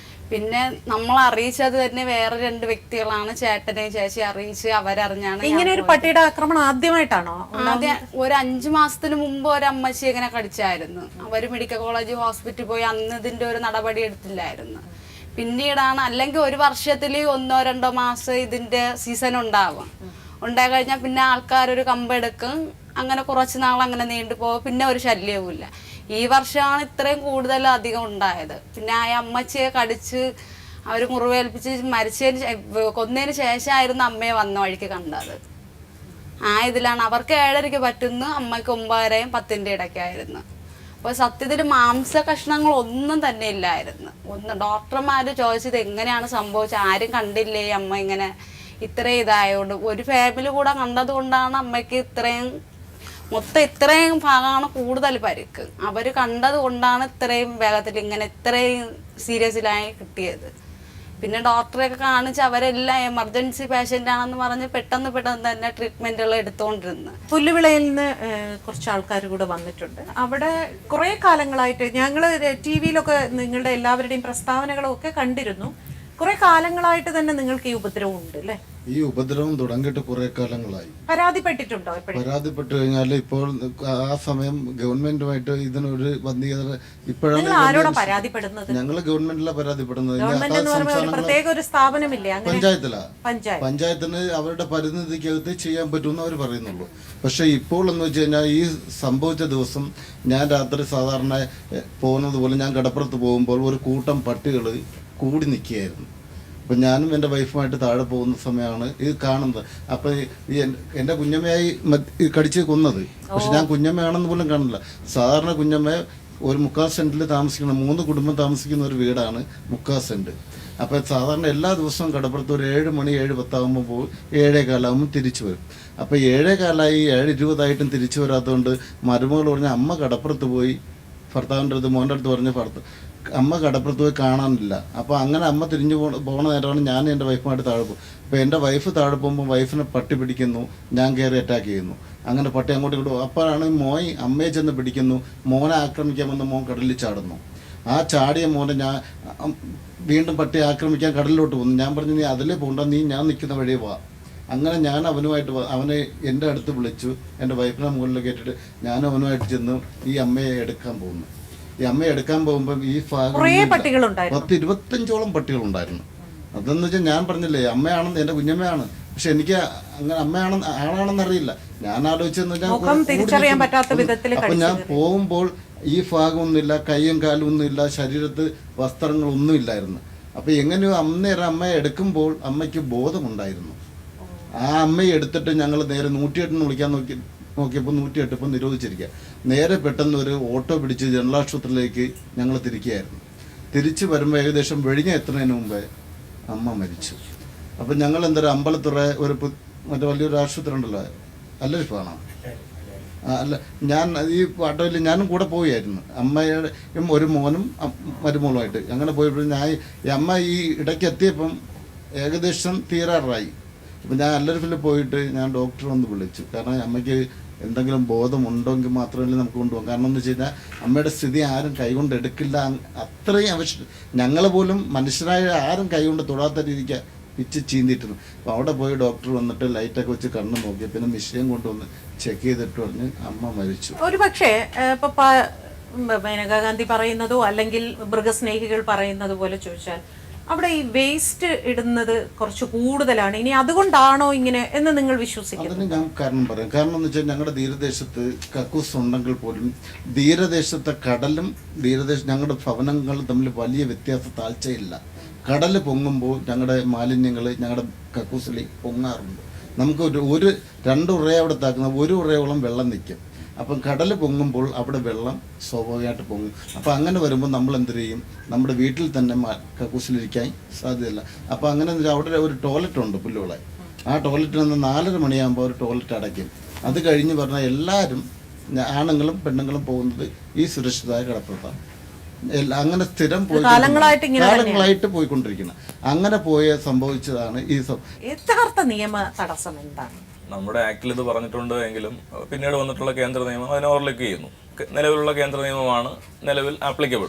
പിന്നെ നമ്മൾ അറിയിച്ചത് തന്നെ വേറെ 2 വ്യക്തികളാണ്, ചേട്ടനെയും ചേച്ചി അറിയിച്ച് അവരറിഞ്ഞാണ്. ഇങ്ങനെ ഒരു പട്ടിയുടെ ആക്രമണം ആദ്യമായിട്ടാണോ? ആദ്യം ഒരു 5 മാസത്തിന് മുമ്പ് ഒരു അമ്മച്ചി ഇങ്ങനെ കടിച്ചായിരുന്നു. അവര് മെഡിക്കൽ കോളേജ് ഹോസ്പിറ്റലിൽ പോയി അന്ന് ഇതിന്റെ ഒരു നടപടി എടുത്തില്ലായിരുന്നു. പിന്നീടാണ്, അല്ലെങ്കിൽ ഒരു വർഷത്തിൽ 1-2 മാസം ഇതിന്റെ സീസൺ ഉണ്ടായി കഴിഞ്ഞാൽ പിന്നെ ആൾക്കാരൊരു കമ്പെടുക്കും. അങ്ങനെ കുറച്ച് നാൾ അങ്ങനെ നീണ്ടുപോകും. പിന്നെ ഒരു ശല്യവുമില്ല. ഈ വർഷമാണ് ഇത്രയും കൂടുതൽ അധികം ഉണ്ടായത്. പിന്നെ ആ അമ്മച്ചിയെ കടിച്ച് അവർ മുറിവേൽപ്പിച്ച് കൊന്നതിന് ശേഷമായിരുന്നു അമ്മയെ വന്ന വഴിക്ക് കണ്ടത്. ഇതിലാണ് അവർക്ക് 7:30 പറ്റുന്നു, അമ്മയ്ക്ക് 9-10 ഇടയ്ക്കായിരുന്നു. അപ്പോൾ സത്യത്തിൽ മാംസ കഷ്ണങ്ങളൊന്നും തന്നെ ഇല്ലായിരുന്നു. ഡോക്ടർമാർ ചോദിച്ചത് എങ്ങനെയാണ് സംഭവിച്ചത്, ആരും കണ്ടില്ലേ അമ്മ ഇങ്ങനെ ഇത്രയും ഇതായതുകൊണ്ട്. ഒരു ഫാമിലി കൂടെ കണ്ടത് കൊണ്ടാണ് അമ്മയ്ക്ക് ഇത്രയും ഭാഗമാണ് കൂടുതൽ പരിക്ക്. അവർ കണ്ടത് കൊണ്ടാണ് ഇത്രയും വേഗത്തിൽ ഇങ്ങനെ ഇത്രയും സീരിയസിലായി കിട്ടിയത്. പിന്നെ ഡോക്ടറെയൊക്കെ കാണിച്ച് അവരെല്ലാം എമർജൻസി പേഷ്യൻ്റ് ആണെന്ന് പറഞ്ഞ് പെട്ടെന്ന് തന്നെ ട്രീറ്റ്മെൻറ്റുകൾ എടുത്തുകൊണ്ടിരുന്നു. പുല്ലുവിളയിൽ നിന്ന് കുറച്ച് ആൾക്കാർ കൂടെ വന്നിട്ടുണ്ട്. അവിടെ കുറേ കാലങ്ങളായിട്ട് ഞങ്ങൾ TV-യിലൊക്കെ നിങ്ങളുടെ എല്ലാവരുടെയും പ്രസ്താവനകളും ഒക്കെ കണ്ടിരുന്നു. കുറെ കാലങ്ങളായിട്ട് തന്നെ നിങ്ങൾക്ക് ഈ ഉപദ്രവം ഉണ്ട് അല്ലേ? ഈ ഉപദ്രവം തുടങ്ങിയിട്ട് കുറെ കാലങ്ങളായി. പരാതിപ്പെട്ടിട്ടുണ്ടോ? പരാതിപ്പെട്ടു കഴിഞ്ഞാൽ ഇപ്പോൾ ആ സമയം ഗവൺമെന്റുമായിട്ട് ഇതിനൊരു ഇപ്പോഴാണ് ആരോടാ പരാതിപ്പെടുന്നത്? ഞങ്ങള് ഗവൺമെന്റിലാണ് പരാതിപ്പെടുന്നത്. പഞ്ചായത്തിന് അവരുടെ പരിമിതിക്കകത്ത് ചെയ്യാൻ പറ്റുമെന്ന് അവർ പറയുന്നുള്ളൂ. പക്ഷെ ഇപ്പോൾ എന്ന് വെച്ച് കഴിഞ്ഞാൽ ഈ സംഭവിച്ച ദിവസം ഞാൻ രാത്രി സാധാരണ പോകുന്നത് പോലെ ഞാൻ കടപ്പുറത്ത് പോകുമ്പോൾ ഒരു കൂട്ടം പട്ടികൾ കൂടി നിൽക്കുകയായിരുന്നു. അപ്പം ഞാനും എൻ്റെ വൈഫുമായിട്ട് താഴെ പോകുന്ന സമയമാണ് ഇത് കാണുന്നത്. അപ്പം ഈ എൻ്റെ കുഞ്ഞമ്മയായി കടിച്ച് കൊന്നത്. പക്ഷെ ഞാൻ കുഞ്ഞമ്മയാണെന്ന് പോലും കാണില്ല. സാധാരണ കുഞ്ഞമ്മയെ ഒരു 3/4 സെൻറ്റിൽ താമസിക്കുന്ന 3 കുടുംബം താമസിക്കുന്ന ഒരു വീടാണ് 3/4 സെൻറ്റ്. അപ്പോൾ സാധാരണ എല്ലാ ദിവസവും കടപ്പുറത്ത് ഒരു 7 മണി 7:10 ആകുമ്പോൾ പോകും, 7:15 തിരിച്ചു വരും. അപ്പോൾ 7:15 7:20 തിരിച്ചു വരാത്തതുകൊണ്ട് മരുമകൾ പറഞ്ഞ അമ്മ കടപ്പുറത്ത് പോയി, ഭർത്താവിൻ്റെ അടുത്ത് മോൻ്റെ അടുത്ത് പറഞ്ഞ് അമ്മ കടപ്പുറത്ത് പോയി കാണാനില്ല. അപ്പോൾ അങ്ങനെ അമ്മ തിരിഞ്ഞു പോണ നേരമാണ് ഞാൻ എൻ്റെ വൈഫുമായിട്ട് താഴെ പോകും. അപ്പോൾ എൻ്റെ വൈഫ് താഴെ പോകുമ്പോൾ വൈഫിനെ പട്ടി പിടിക്കുന്നു, ഞാൻ കയറി അറ്റാക്ക് ചെയ്യുന്നു. അങ്ങനെ പട്ടി അങ്ങോട്ട് ഇങ്ങോട്ട്. അപ്പോഴാണ് മോയ് അമ്മയെ ചെന്ന് പിടിക്കുന്നു, മോനെ ആക്രമിക്കാൻ വന്ന് മോൻ കടലിൽ ചാടുന്നു. ആ ചാടിയ മോനെ ഞാൻ വീണ്ടും പട്ടി ആക്രമിക്കാൻ കടലിലോട്ട് പോകുന്നു. ഞാൻ പറഞ്ഞു നീ അതിലേ പോകണ്ട, നീ ഞാൻ നിൽക്കുന്ന വഴി വാ. അങ്ങനെ ഞാൻ അവനുമായിട്ട് അവനെ എൻ്റെ അടുത്ത് വിളിച്ചു, എൻ്റെ വൈഫിനെ മുകളിൽ കയറ്റിട്ട് ഞാൻ അവനുമായിട്ട് ചെന്ന് ഈ അമ്മയെ എടുക്കാൻ പോകുന്നു. ഈ അമ്മയെ എടുക്കാൻ പോകുമ്പം ഈ ഭാഗം 10-25ഓളം പട്ടികളുണ്ടായിരുന്നു. അതെന്ന് വെച്ചാൽ ഞാൻ പറഞ്ഞില്ലേ അമ്മയാണെന്ന്, എൻ്റെ കുഞ്ഞമ്മയാണ്. പക്ഷെ എനിക്ക് അങ്ങനെ ആണാണെന്ന് അറിയില്ല. ഞാൻ ആലോചിച്ചെന്ന് വെച്ചാൽ അപ്പം ഞാൻ പോകുമ്പോൾ ഈ ഭാഗമൊന്നുമില്ല, കൈയും കാലും ഒന്നുമില്ല, ശരീരത്ത് വസ്ത്രങ്ങളൊന്നും ഇല്ലായിരുന്നു. അപ്പം എങ്ങനെയോ അന്നേരം അമ്മയെ എടുക്കുമ്പോൾ അമ്മയ്ക്ക് ബോധമുണ്ടായിരുന്നു. ആ അമ്മയെ എടുത്തിട്ട് ഞങ്ങൾ നേരെ 108 വിളിക്കാൻ നോക്കിയപ്പോൾ 108 ഇപ്പം നിരോധിച്ചിരിക്കുക. നേരെ പെട്ടെന്ന് ഒരു ഓട്ടോ പിടിച്ച് ജനറൽ ആശുപത്രിയിലേക്ക് ഞങ്ങൾ തിരിക്കുകയായിരുന്നു. തിരിച്ചു വരുമ്പോൾ ഏകദേശം വെളിഞ്ഞ എത്തുന്നതിന് മുമ്പേ അമ്മ മരിച്ചു. അപ്പം ഞങ്ങൾ എന്തൊരു അമ്പലത്തുറ ഒരു മറ്റേ വലിയൊരു ആശുപത്രി ഉണ്ടല്ലോ, അല്ലരിപ്പാണോ? അല്ല, ഞാൻ ഈ ഓട്ടോയിൽ ഞാനും കൂടെ പോവുകയായിരുന്നു. അമ്മയുടെ ഒരു മോനും മരുമോളുമായിട്ട് അങ്ങനെ പോയപ്പോൾ ഈ അമ്മ ഈ ഇടയ്ക്ക് എത്തിയപ്പം ഏകദേശം തീരാറായി. അപ്പം ഞാൻ അല്ലരിപ്പിൽ പോയിട്ട് ഞാൻ ഡോക്ടറെ ഒന്ന് വിളിച്ചു. കാരണം അമ്മയ്ക്ക് എന്തെങ്കിലും ബോധമുണ്ടെങ്കിൽ മാത്രമല്ലേ നമുക്ക് കൊണ്ടുപോകാം. കാരണം എന്ന് വെച്ച് കഴിഞ്ഞാൽ അമ്മയുടെ സ്ഥിതി ആരും കൈകൊണ്ട് എടുക്കില്ല, അത്രയും ആവശ്യം. ഞങ്ങൾ പോലും മനുഷ്യരായ ആരും കൈകൊണ്ട് തൊടാത്ത രീതിക്ക് പിച്ച് ചീന്തിയിരുന്നു. അപ്പോൾ അവിടെ പോയി ഡോക്ടർ വന്നിട്ട് ലൈറ്റൊക്കെ വെച്ച് കണ്ണ് നോക്കി, പിന്നെ മിഷ്യൻ കൊണ്ടുവന്ന് ചെക്ക് ചെയ്തിട്ട് പറഞ്ഞ് അമ്മ മരിച്ചു. ഒരു പക്ഷേ ഇപ്പൊ മേനകാ ഗാന്ധി പറയുന്നതോ അല്ലെങ്കിൽ മൃഗസ്നേഹികൾ പറയുന്നത് പോലെ ചോദിച്ചാൽ അവിടെ ഈ വേസ്റ്റ് ഇടുന്നത് കുറച്ച് കൂടുതലാണ്. ഇനി അതുകൊണ്ടാണോ ഇങ്ങനെ എന്ന് നിങ്ങൾ വിശ്വസിക്കുന്നു? അതിന് ഞാൻ കാരണം പറയാം. കാരണം എന്ന് വെച്ചാൽ ഞങ്ങളുടെ തീരദേശത്ത് കക്കൂസ് ഉണ്ടെങ്കിൽ പോലും തീരദേശത്തെ കടലും ഞങ്ങളുടെ ഭവനങ്ങളും തമ്മിൽ വലിയ താഴ്ചയില്ല. കടൽ പൊങ്ങുമ്പോൾ ഞങ്ങളുടെ മാലിന്യങ്ങൾ ഞങ്ങളുടെ കക്കൂസിൽ പൊങ്ങാറുണ്ട്. നമുക്ക് ഒരു 2 ഉറ അവിടെ താക്കുന്ന 1 ഉറയോളം വെള്ളം നിൽക്കും. അപ്പം കടൽ പൊങ്ങുമ്പോൾ അവിടെ വെള്ളം സ്വാഭാവികമായിട്ട് പൊങ്ങും. അപ്പം അങ്ങനെ വരുമ്പോൾ നമ്മൾ എന്ത് ചെയ്യും, നമ്മുടെ വീട്ടിൽ തന്നെ കക്കൂസിലിരിക്കാൻ സാധ്യതയില്ല. അപ്പോൾ അങ്ങനെ അവിടെ ഒരു ടോയ്ലറ്റ് ഉണ്ട് പുല്ലുകളെ. ആ ടോയ്ലറ്റിൽ നിന്ന് 4:30 മണിയാകുമ്പോൾ ഒരു ടോയ്ലറ്റ് അടയ്ക്കും. അത് കഴിഞ്ഞ് പറഞ്ഞാൽ എല്ലാവരും ആണുങ്ങളും പെണ്ണുങ്ങളും പോകുന്നത് ഈ സുരക്ഷിതമായ കടപ്പുറത്താണ്. അങ്ങനെ സ്ഥിരം കാലങ്ങളായിട്ട് പോയിക്കൊണ്ടിരിക്കുന്നത്. അങ്ങനെ സംഭവിച്ചതാണ് ഈ യഥാർത്ഥ നിയമ തടസ്സം എന്താണ്? നമ്മുടെ ആക്ടിൽ ഇത് പറഞ്ഞിട്ടുണ്ട് എങ്കിലും പിന്നീട് വന്നിട്ടുള്ള കേന്ദ്ര നിയമം അതിനെ ഓവർലേക്ക് ചെയ്യുന്നു. നിലവിലുള്ള കേന്ദ്ര നിയമമാണ് നിലവിൽ ആപ്ലിക്കബിൾ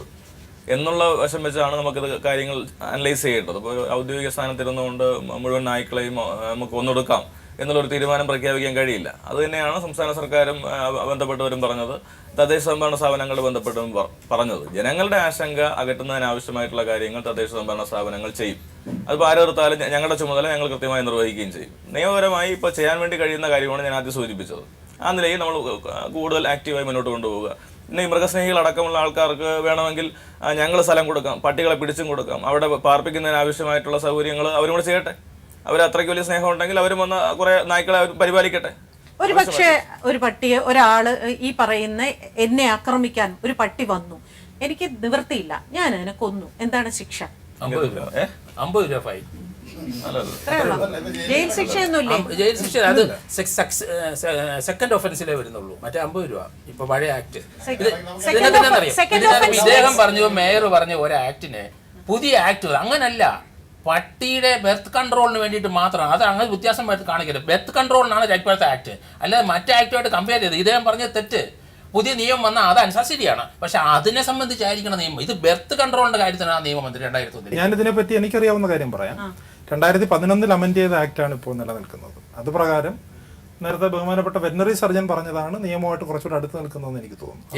എന്നുള്ള വശം വെച്ചാണ് നമുക്കിത് കാര്യങ്ങൾ അനലൈസ് ചെയ്യേണ്ടത്. അപ്പോൾ ഔദ്യോഗിക സ്ഥാനത്തിരുന്നുകൊണ്ട് മുഴുവൻ നായ്ക്കളെയും നമുക്ക് ഒന്നെടുക്കാം എന്നുള്ളൊരു തീരുമാനം പ്രഖ്യാപിക്കാൻ കഴിയില്ല. അത് തന്നെയാണ് സംസ്ഥാന സർക്കാരും ബന്ധപ്പെട്ടവരും പറഞ്ഞത്, തദ്ദേശ സ്വയംഭരണ സ്ഥാപനങ്ങൾ ബന്ധപ്പെട്ടവരും പറഞ്ഞത്. ജനങ്ങളുടെ ആശങ്ക അകറ്റുന്നതിനാവശ്യമായിട്ടുള്ള കാര്യങ്ങൾ തദ്ദേശ സ്വയംഭരണ സ്ഥാപനങ്ങൾ ചെയ്യും. അതിപ്പോൾ ആരോർത്താലും ഞങ്ങളുടെ ചുമതല ഞങ്ങൾ കൃത്യമായി നിർവഹിക്കുകയും ചെയ്യും. നിയമപരമായി ഇപ്പോൾ ചെയ്യാൻ വേണ്ടി കഴിയുന്ന കാര്യമാണ് ഞാൻ ആദ്യം സൂചിപ്പിച്ചത്. ആ നിലയിൽ നമ്മൾ കൂടുതൽ ആക്റ്റീവായി മുന്നോട്ട് കൊണ്ടുപോവുക. പിന്നെ ഈ മൃഗസ്നേഹികൾ അടക്കമുള്ള ആൾക്കാർക്ക് വേണമെങ്കിൽ ഞങ്ങൾ സ്ഥലം കൊടുക്കാം, പട്ടികളെ പിടിച്ചും കൊടുക്കാം. അവിടെ പാർപ്പിക്കുന്നതിന് ആവശ്യമായിട്ടുള്ള സൗകര്യങ്ങൾ അവരും കൂടെ ചെയ്യട്ടെ. അവർ അത്രയ്ക്ക് വലിയ സ്നേഹം ഉണ്ടെങ്കിൽ അവരും വന്ന് കുറെ നായ്ക്കളെ പരിപാലിക്കട്ടെ. ഒരു പക്ഷേ ഒരു പട്ടിയെ ഒരാള് ഈ പറയുന്ന എന്നെ ആക്രമിക്കാൻ ഒരു പട്ടി വന്നു, എനിക്ക് നിവൃത്തിയില്ല, ഞാൻ അതിനെ കൊന്നു, എന്താണ് ശിക്ഷ? 50 രൂപ ഫൈൻ. ജയിൽ ശിക്ഷയൊന്നുമില്ലേ? ജയിൽ ശിക്ഷ അത് സെക്കൻഡ് ഒഫൻസിലേ വരുന്നുള്ളൂ. മറ്റേ 50 രൂപ ഇപ്പൊ പഴയ ആക്ട്. ഇദ്ദേഹം പറഞ്ഞു, മേയർ പറഞ്ഞു ഒരു ആക്ടിന് പുതിയ ആക്ട് അങ്ങനല്ല, പട്ടിയുടെ ബെർത്ത് കൺട്രോളിന് വേണ്ടിയിട്ട് മാത്രമാണ്. അത് അങ്ങനെ വ്യത്യാസം കാണിക്കരുത്. ബെർത്ത് കൺട്രോളിനാണ് ഇപ്പോഴത്തെ ആക്ട്, അല്ലാതെ മറ്റേ ആക്ടുമായിട്ട് കമ്പയർ ചെയ്ത് ഇദ്ദേഹം പറഞ്ഞ തെറ്റ്. പുതിയ നിയമം വന്നാൽ അത് അൻസസിറ്റിയാണ്, പക്ഷെ അതിനെ സംബന്ധിച്ചായിരിക്കണം നിയമം. ഇത് ബെർത്ത് കൺട്രോളിന്റെ കാര്യത്തിനാണ് നിയമം വന്നത് 2001. ഞാനിതിനെപ്പറ്റി എനിക്കറിയാവുന്ന കാര്യം പറയാം. 2011 അമെൻഡ് ചെയ്ത ആക്ടാണ് ഇപ്പോൾ നിലനിൽക്കുന്നത്. അത് പ്രകാരം നേരത്തെ ബഹുമാനപ്പെട്ട വെറ്ററിനറി സർജൻ പറഞ്ഞതാണ് നിയമമായിട്ട് കുറച്ചുകൂടെ അടുത്ത് നിൽക്കുന്നതെന്ന് എനിക്ക് തോന്നുന്നു.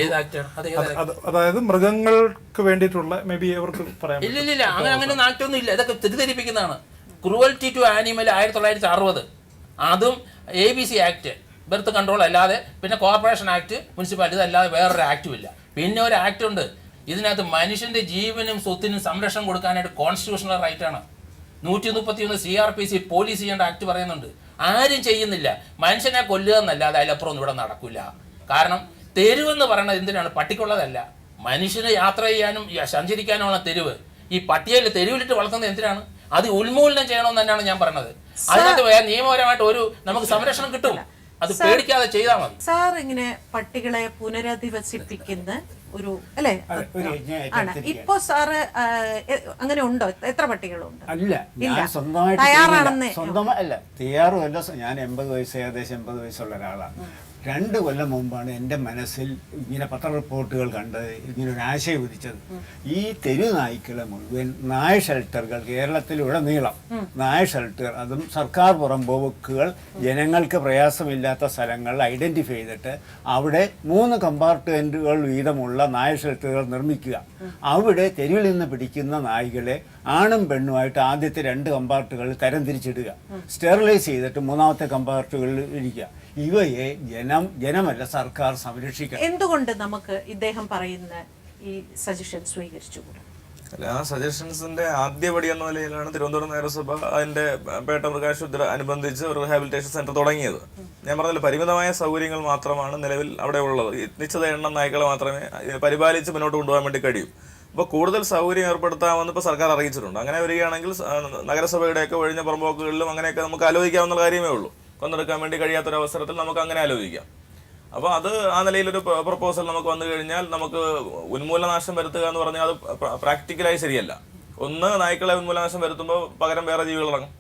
അതായത് മൃഗങ്ങൾക്ക് വേണ്ടിയിട്ടുള്ള മേ ബി അവർക്ക് പറയാം. ഇല്ല അങ്ങനെ ആക്ടൊന്നും ഇല്ല. ഇതൊക്കെ തെറ്റിദ്ധരിപ്പിക്കുന്നതാണ്. ക്രൂവൽറ്റി ടു ആനിമൽ 1960, അതും ABC ആക്ട്, ബെർത്ത് കൺട്രോൾ അല്ലാതെ. പിന്നെ കോർപ്പറേഷൻ ആക്ട്, മുനിസിപ്പാലിറ്റി, ഇതല്ലാതെ വേറൊരു ആക്റ്റും ഇല്ല. പിന്നെ ഒരു ആക്ട് ഉണ്ട് ഇതിനകത്ത്, മനുഷ്യന്റെ ജീവനും സ്വത്തിനും സംരക്ഷണം കൊടുക്കാനായിട്ട് കോൺസ്റ്റിറ്റ്യൂഷണൽ റൈറ്റാണ്. 131 CRPC പോലീസ് ചെയ്യേണ്ട ആക്ട് പറയുന്നുണ്ട്. ആരും ചെയ്യുന്നില്ല. മനുഷ്യനെ കൊല്ലുക എന്നല്ലാതെ അതിലപ്പുറം ഇവിടെ നടക്കില്ല. കാരണം തെരുവെന്ന് പറയുന്നത് എന്തിനാണ്? പട്ടിക്കുള്ളതല്ല. മനുഷ്യന് യാത്ര ചെയ്യാനും സഞ്ചരിക്കാനുമാണ് തെരുവ്. ഈ പട്ടിയെ തെരുവിലിട്ട് വളർത്തുന്നത് എന്തിനാണ്? അത് ഉന്മൂലനം ചെയ്യണമെന്ന് തന്നെയാണ് ഞാൻ പറഞ്ഞത്. അതിനകത്ത് നിയമപരമായിട്ട് ഒരു നമുക്ക് സംരക്ഷണം കിട്ടും. അത് പേടിക്കാതെ ചെയ്താൽ മതി. സാർ ഇങ്ങനെ പട്ടികളെ പുനരധിവസിപ്പിക്കുന്ന ഒരു അല്ലേ ആണ്. ഇപ്പോ സാറ് അങ്ങനെ ഉണ്ടോ? എത്ര പട്ടികളുണ്ട്? അല്ല, ഞാൻ തയ്യാറാണെന്ന് സ്വന്തമല്ല, തയ്യാറുമല്ല. ഞാൻ 80 വയസ്സ്, ഏകദേശം 80 വയസ്സുള്ള ഒരാളാണ്. 2 കൊല്ലം മുമ്പാണ് എൻ്റെ മനസ്സിൽ ഇങ്ങനെ പത്ര റിപ്പോർട്ടുകൾ കണ്ടത്, ഇങ്ങനെ ഒരു ആശയം ഉദിച്ചത്. ഈ തെരു നായ്ക്കളെ മുഴുവൻ നായ ഷെൽട്ടറുകൾ കേരളത്തിലുടനീളം, നായ ഷെൽട്ടർ, അതും സർക്കാർ പുറമ്പോക്കുകൾ, ജനങ്ങൾക്ക് പ്രയാസമില്ലാത്ത സ്ഥലങ്ങൾ ഐഡൻറ്റിഫൈ ചെയ്തിട്ട് അവിടെ 3 കമ്പാർട്ട്മെൻറ്റുകൾ വീതമുള്ള നായ ഷെൽട്ടറുകൾ നിർമ്മിക്കുക. അവിടെ തെരുവിൽ നിന്ന് പിടിക്കുന്ന നായ്കളെ ആണും പെണ്ണുമായിട്ട് ആദ്യത്തെ 2 കമ്പാർട്ടുകളിൽ തരംതിരിച്ചിടുക, സ്റ്റെറിലൈസ് ചെയ്തിട്ട് 3ാമത്തെ കമ്പാർട്ടുകളിൽ ഇരിക്കുക. ഇവയെ ജനമല്ല സർക്കാർ സംരക്ഷിക്കണം. എന്തുകൊണ്ട് നമുക്ക് ഇദ്ദേഹം പറയുന്ന ഈ സജഷൻ സ്വീകരിച്ചുകൂടാ? അല്ല, ആ സജഷൻസിന്റെ ആദ്യപടി എന്ന നിലയിലാണ് തിരുവനന്തപുരം നഗരസഭ അതിന്റെ പേട്ട മൃഗാശുപത്രി അനുബന്ധിച്ച് ഒരു റീഹാബിലിറ്റേഷൻ സെന്റർ തുടങ്ങിയത്. ഞാൻ പറഞ്ഞില്ല, പരിമിതമായ സൗകര്യങ്ങൾ മാത്രമാണ് നിലവിൽ അവിടെ ഉള്ളത്. നിശ്ചിത എണ്ണം നായ്ക്കളെ മാത്രമേ പരിപാലിച്ച് മുന്നോട്ട് കൊണ്ടുപോകാൻ വേണ്ടി കഴിയൂ. അപ്പോൾ കൂടുതൽ സൗകര്യം ഏർപ്പെടുത്താമെന്ന് ഇപ്പോൾ സർക്കാർ അറിയിച്ചിട്ടുണ്ട്. അങ്ങനെ വരികയാണെങ്കിൽ നഗരസഭയുടെയൊക്കെ ഒഴിഞ്ഞ പുറമ്പോക്കുകളിലും അങ്ങനെയൊക്കെ നമുക്ക് ആലോചിക്കാവുന്ന കാര്യമേ ഉള്ളൂ. കൊന്നെടുക്കാൻ വേണ്ടി കഴിയാത്തൊരവസരത്തിൽ നമുക്ക് അങ്ങനെ ആലോചിക്കാം. അപ്പോൾ അത് ആ നിലയിലൊരു പ്രപ്പോസൽ നമുക്ക് വന്നു കഴിഞ്ഞാൽ നമുക്ക് ഉന്മൂലനാശം വരുത്തുക എന്ന് പറഞ്ഞാൽ അത് പ്രാക്ടിക്കലായി ശരിയല്ല. ഒന്ന്, നായ്ക്കളെ ഉന്മൂലനാശം വരുത്തുമ്പോൾ പകരം വേറെ ജീവികളടങ്ങും,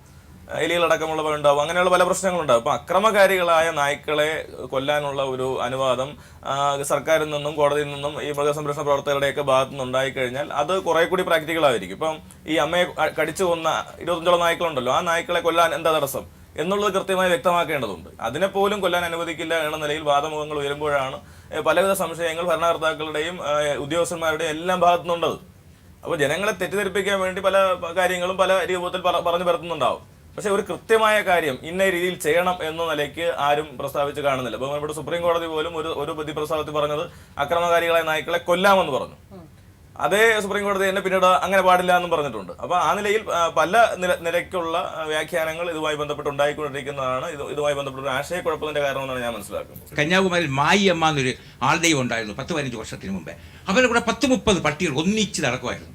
എലികളടക്കമുള്ളവ ഉണ്ടാവും, അങ്ങനെയുള്ള പല പ്രശ്നങ്ങളുണ്ടാവും. അപ്പോൾ അക്രമകാരികളായ നായ്ക്കളെ കൊല്ലാനുള്ള ഒരു അനുവാദം സർക്കാരിൽ നിന്നും കോടതിയിൽ നിന്നും ഈ മൃഗസംരക്ഷണ പ്രവർത്തകരുടെയൊക്കെ ഭാഗത്തു നിന്നുണ്ടായിക്കഴിഞ്ഞാൽ അത് കുറെ കൂടി പ്രാക്ടിക്കലായിരിക്കും. ഇപ്പം ഈ അമ്മയെ കടിച്ചു കൊന്ന 25ഓളം നായ്ക്കളുണ്ടല്ലോ, ആ നായ്ക്കളെ കൊല്ലാൻ എന്താ തടസ്സം എന്നുള്ളത് കൃത്യമായി വ്യക്തമാക്കേണ്ടതുണ്ട്. അതിനെപ്പോലും കൊല്ലാൻ അനുവദിക്കില്ല എന്ന നിലയിൽ വാദമുഖങ്ങൾ ഉയരുമ്പോഴാണ് പലവിധ സംശയങ്ങൾ ഭരണകർത്താക്കളുടെയും ഉദ്യോഗസ്ഥന്മാരുടെയും എല്ലാം ഭാഗത്തുനിന്നുണ്ടത്. അപ്പോൾ ജനങ്ങളെ തെറ്റിദ്ധരിപ്പിക്കാൻ വേണ്ടി പല കാര്യങ്ങളും പല രൂപത്തിൽ പറഞ്ഞു പരത്തുന്നുണ്ടാവും. പക്ഷെ ഒരു കൃത്യമായ കാര്യം ഇന്ന രീതിയിൽ ചെയ്യണം എന്ന നിലയ്ക്ക് ആരും പ്രസ്താവിച്ച് കാണുന്നില്ല. ബഹുമാനപ്പെട്ട സുപ്രീം കോടതി പോലും ഒരു വിധി പ്രസ്താവത്തിൽ പറഞ്ഞത് അക്രമകാരികളായ നായ്ക്കളെ കൊല്ലാമെന്ന് പറഞ്ഞു. അതേ സുപ്രീം കോടതി തന്നെ പിന്നീട് അങ്ങനെ പാടില്ല എന്നും പറഞ്ഞിട്ടുണ്ട്. അപ്പോൾ ആ നിലയിൽ പല നിലയ്ക്കുള്ള വ്യാഖ്യാനങ്ങൾ ഇതുമായി ബന്ധപ്പെട്ട് ഉണ്ടായിക്കൊണ്ടിരിക്കുന്നതാണ്. ഇതുമായി ബന്ധപ്പെട്ട ഒരു ആശയക്കുഴപ്പത്തിന്റെ കാരണമെന്നാണ് ഞാൻ മനസ്സിലാക്കുന്നത്. കന്യാകുമാരിയിൽ മായിയമ്മ എന്നൊരു ആൾദൈവം ഉണ്ടായിരുന്നു 10-15 വർഷത്തിന് മുമ്പേ. അവരുടെ കൂടെ 10-30 പട്ടികൾ ഒന്നിച്ച് നടക്കുമായിരുന്നു.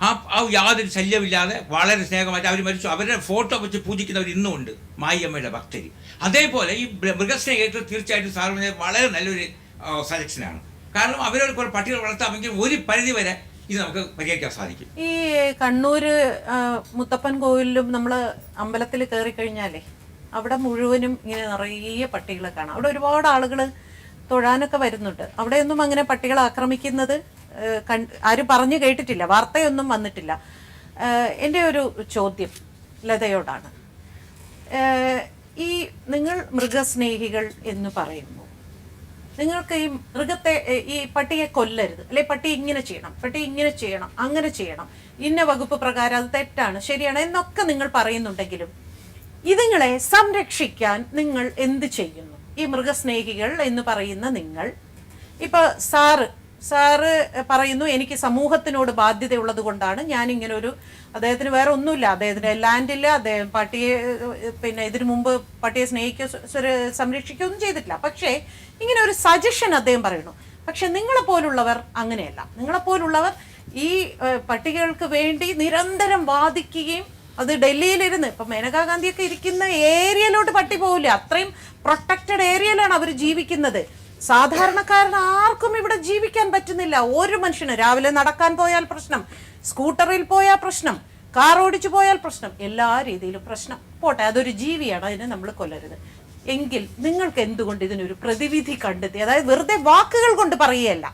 ആ യാതൊരു ശല്യമില്ലാതെ വളരെ സ്നേഹമായിട്ട് അവർ മരിച്ചു. അവരുടെ ഫോട്ടോ വെച്ച് പൂജിക്കുന്നവർ ഇന്നും ഉണ്ട്, മായിയമ്മയുടെ ഭക്തര്. അതേപോലെ ഈ മൃഗസ്നേഹികൾ തീർച്ചയായിട്ടും സാറിന് വളരെ നല്ലൊരു സജഷനാണ്. കാരണം അവരോട് കുറെ പട്ടികൾ വളർത്താമെങ്കിൽ ഒരു പരിധി വരെ ഇത് നമുക്ക് പരിഹരിക്കാൻ സാധിക്കും. ഈ കണ്ണൂര് മുത്തപ്പൻ കോവിലിലും നമ്മൾ അമ്പലത്തിൽ കയറി കഴിഞ്ഞാലേ അവിടെ മുഴുവനും ഇങ്ങനെ നിറയെ പട്ടികളെ കാണാം. അവിടെ ഒരുപാട് ആളുകൾ തൊഴാനൊക്കെ വരുന്നുണ്ട്. അവിടെയൊന്നും അങ്ങനെ പട്ടികളെ ആക്രമിക്കുന്നത് ആരും പറഞ്ഞു കേട്ടിട്ടില്ല, വാർത്തയൊന്നും വന്നിട്ടില്ല. എൻ്റെ ഒരു ചോദ്യം ലതയോടാണ്. ഈ നിങ്ങൾ മൃഗസ്നേഹികൾ എന്ന് പറയുന്നു, നിങ്ങൾക്ക് ഈ മൃഗത്തെ, ഈ പട്ടിയെ കൊല്ലരുത്, അല്ലെ പട്ടി ഇങ്ങനെ ചെയ്യണം, പട്ടി ഇങ്ങനെ ചെയ്യണം, അങ്ങനെ ചെയ്യണം, ഇന്ന വകുപ്പ് പ്രകാരം അത് തെറ്റാണ് ശരിയാണ് എന്നൊക്കെ നിങ്ങൾ പറയുന്നുണ്ടെങ്കിലും ഇതുങ്ങളെ സംരക്ഷിക്കാൻ നിങ്ങൾ എന്ത് ചെയ്യുന്നു? ഈ മൃഗസ്നേഹികൾ എന്ന് പറയുന്ന നിങ്ങൾ, ഇപ്പൊ സാറ് പറയുന്നു എനിക്ക് സമൂഹത്തിനോട് ബാധ്യതയുള്ളത് കൊണ്ടാണ് ഞാനിങ്ങനെ ഒരു, അദ്ദേഹത്തിന് വേറെ ഒന്നുമില്ല, അദ്ദേഹത്തിന് ലാൻഡില്ല, അദ്ദേഹം പട്ടിയെ പിന്നെ ഇതിനു മുമ്പ് പട്ടിയെ സ്നേഹിക്കുകയോ സംരക്ഷിക്കുകയോ ഒന്നും ചെയ്തിട്ടില്ല. പക്ഷേ ഇങ്ങനെ ഒരു സജഷൻ അദ്ദേഹം പറയുന്നു. പക്ഷെ നിങ്ങളെപ്പോലുള്ളവർ അങ്ങനെയല്ല. നിങ്ങളെപ്പോലുള്ളവർ ഈ പട്ടികൾക്ക് വേണ്ടി നിരന്തരം വാദിക്കുകയും, അത് ഡൽഹിയിലിരുന്ന് ഇപ്പം മേനകാ ഗാന്ധിയൊക്കെ ഇരിക്കുന്ന ഏരിയയിലോട്ട് പട്ടി പോകില്ല, അത്രയും പ്രൊട്ടക്റ്റഡ് ഏരിയയിലാണ് അവർ ജീവിക്കുന്നത്. സാധാരണക്കാരന് ആർക്കും ഇവിടെ ജീവിക്കാൻ പറ്റുന്നില്ല. ഒരു മനുഷ്യന് രാവിലെ നടക്കാൻ പോയാൽ പ്രശ്നം, സ്കൂട്ടറിൽ പോയാൽ പ്രശ്നം, കാർ ഓടിച്ചു പോയാൽ പ്രശ്നം, എല്ലാ രീതിയിലും പ്രശ്നം. പോട്ടെ, അതൊരു ജീവിയാണ്, അതിനെ നമ്മൾ കൊല്ലരുത്. എങ്കിൽ നിങ്ങൾക്ക് എന്തുകൊണ്ട് ഇതിനൊരു പ്രതിവിധി കണ്ടെത്തി? അതായത് വെറുതെ വാക്കുകൾ കൊണ്ട് പറയുകയല്ല,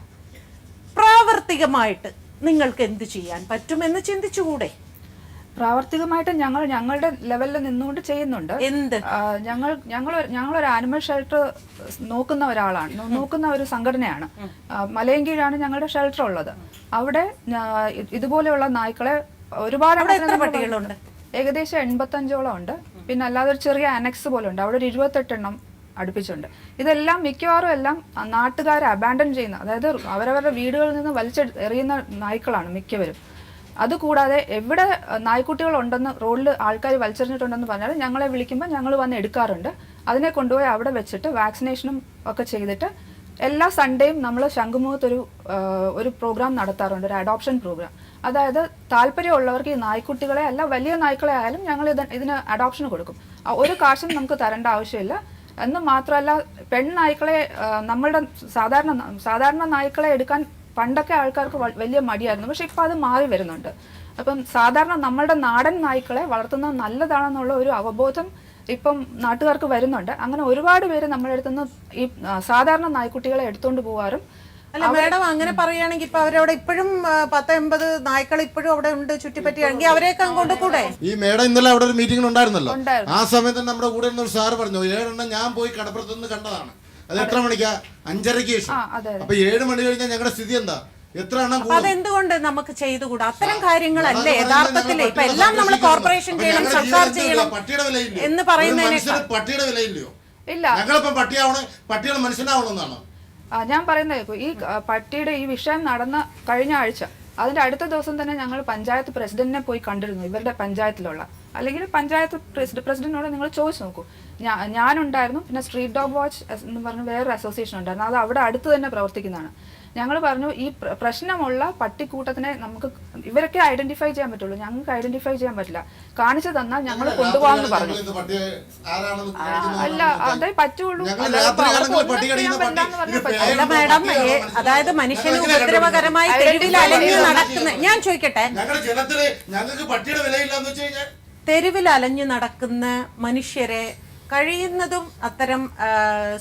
പ്രാവർത്തികമായിട്ട് നിങ്ങൾക്ക് എന്ത് ചെയ്യാൻ പറ്റുമെന്ന് ചിന്തിച്ചുകൂടെ? പ്രാവർത്തികമായിട്ട് ഞങ്ങളുടെ ലെവലിൽ നിന്നുകൊണ്ട് ചെയ്യുന്നുണ്ട്. എന്ത്? ഞങ്ങളൊരു ആനിമൽ ഷെൽട്ടർ നോക്കുന്ന ഒരു സംഘടനയാണ്. മലയൻകീഴാണ് ഞങ്ങളുടെ ഷെൽട്ടർ ഉള്ളത്. അവിടെ ഇതുപോലെയുള്ള നായ്ക്കളെ ഒരുപാട് പട്ടികളുണ്ട്, ഏകദേശം 85ഓളം ഉണ്ട്. പിന്നെ അല്ലാതെ ഒരു ചെറിയ അനക്സ് പോലെ ഉണ്ട്, അവിടെ ഒരു 28 എണ്ണം അടുപ്പിച്ചുണ്ട്. ഇതെല്ലാം മിക്കവാറും എല്ലാം നാട്ടുകാരെ അബാൻഡൻ ചെയ്യുന്ന, അതായത് അവരവരുടെ വീടുകളിൽ നിന്ന് എറിയുന്ന നായ്ക്കളാണ് മിക്കവരും. അതുകൂടാതെ എവിടെ നായ്ക്കുട്ടികൾ ഉണ്ടെന്ന് റോഡിൽ ആൾക്കാർ വലിച്ചെറിഞ്ഞിട്ടുണ്ടെന്ന് പറഞ്ഞാൽ ഞങ്ങളെ വിളിക്കുമ്പോൾ ഞങ്ങൾ വന്ന് എടുക്കാറുണ്ട്. അതിനെ കൊണ്ടുപോയി അവിടെ വെച്ചിട്ട് വാക്സിനേഷനും ഒക്കെ ചെയ്തിട്ട് എല്ലാ സൺഡേയും നമ്മൾ ശംഖുമുഖത്ത് ഒരു പ്രോഗ്രാം നടത്താറുണ്ട്, ഒരു അഡോപ്ഷൻ പ്രോഗ്രാം. അതായത് താല്പര്യമുള്ളവർക്ക് ഈ നായ്ക്കുട്ടികളെ അല്ല വലിയ നായ്ക്കളെ ആയാലും ഞങ്ങൾ ഇതിന് അഡോപ്ഷന് കൊടുക്കും. ഒരു കാശും നമുക്ക് തരേണ്ട ആവശ്യമില്ല. എന്ന് മാത്രമല്ല, പെൺനായ്ക്കളെ നമ്മളുടെ സാധാരണ നായ്ക്കളെ എടുക്കാൻ പണ്ടൊക്കെ ആൾക്കാർക്ക് വലിയ മടിയായിരുന്നു. പക്ഷെ ഇപ്പം അത് മാറി വരുന്നുണ്ട്. അപ്പം സാധാരണ നമ്മളുടെ നാടൻ നായ്ക്കളെ വളർത്തുന്നത് നല്ലതാണെന്നുള്ള ഒരു അവബോധം ഇപ്പം നാട്ടുകാർക്ക് വരുന്നുണ്ട്. അങ്ങനെ ഒരുപാട് പേര് നമ്മുടെ അടുത്തുനിന്ന് ഈ സാധാരണ നായ്ക്കുട്ടികളെ എടുത്തുകൊണ്ട് പോവാറും. അല്ല മാഡം, അങ്ങനെ പറയുകയാണെങ്കിൽ ഇപ്പൊ അവരവിടെ ഇപ്പോഴും 10-80 നായ്ക്കൾ ഇപ്പോഴും അവിടെ ഉണ്ട് ചുറ്റിപ്പറ്റിയാണെങ്കിൽ അവരെയൊക്കെ അങ്ങോട്ട് കൂടെ. ഈ മേഡം ഇന്നലെ അവിടെ ഒരു മീറ്റിംഗ് ഉണ്ടായിരുന്നല്ലോ, ആ സമയത്ത് നമ്മുടെ കൂടെ ഒരു സാറ് പറഞ്ഞു 7 എണ്ണം ഞാൻ പോയി കടപ്പുറത്തുനിന്ന് കണ്ടതാണ്. അത് എത്ര മണിക്കാ? 5:30-ക്ക് ശേഷം. അപ്പൊ 7 മണി കഴിഞ്ഞാൽ ഞങ്ങളുടെ സ്ഥിതി എന്താ? എത്ര എണ്ണം? അതെന്തുകൊണ്ട് നമുക്ക് ചെയ്തുകൂടാ? അത്തരം കാര്യങ്ങളല്ലേ യഥാർത്ഥത്തിൽ ഇപ്പൊ എല്ലാം നമ്മൾ കോർപ്പറേഷൻ ചെയ്യണം, സർക്കാർ ചെയ്യണം എന്ന് പറയുന്നതിന് പട്ടിയുടെ വിലയില്ലയോ? ഇല്ല, ഞങ്ങളിപ്പം പട്ടിയാവണം, പട്ടികൾ മനുഷ്യനാവണമെന്നാണ് ഞാൻ പറയുന്നത്. ഈ പട്ടിയുടെ ഈ വിഷയം നടന്ന കഴിഞ്ഞ ആഴ്ച, അതിന്റെ അടുത്ത ദിവസം തന്നെ ഞങ്ങൾ പഞ്ചായത്ത് പ്രസിഡന്റിനെ പോയി കണ്ടിരുന്നു. ഇവരുടെ പഞ്ചായത്തിലുള്ള, അല്ലെങ്കിൽ പഞ്ചായത്ത് പ്രസിഡന്റിനോട് നിങ്ങൾ ചോദിച്ചു നോക്കൂ. ഞാനുണ്ടായിരുന്നു, പിന്നെ സ്ട്രീറ്റ് ഡോഗ് വാച്ച് എന്ന് പറഞ്ഞ വേറൊരു അസോസിയേഷൻ ഉണ്ടായിരുന്നു. അത് അവിടെ അടുത്ത് തന്നെ പ്രവർത്തിക്കുന്നതാണ്. ഞങ്ങൾ പറഞ്ഞു ഈ പ്രശ്നമുള്ള പട്ടിക്കൂട്ടത്തിനെ നമുക്ക് ഇവരൊക്കെ ഐഡന്റിഫൈ ചെയ്യാൻ പറ്റുള്ളൂ, ഞങ്ങൾക്ക് ഐഡന്റിഫൈ ചെയ്യാൻ പറ്റില്ല. കാണിച്ചു തന്നാൽ ഞങ്ങൾ കൊണ്ടുപോകാമെന്ന് പറഞ്ഞു. അല്ല, അതേ പറ്റുള്ളൂ. അല്ല മാഡം, അതായത് മനുഷ്യന് ഉപദ്രവകരമായി തെരുവിൽ അലഞ്ഞു നടക്കുന്ന, ഞാൻ ചോദിക്കട്ടെ, തെരുവിൽ അലഞ്ഞു നടക്കുന്ന മനുഷ്യരെ കഴിയുന്നതും അത്തരം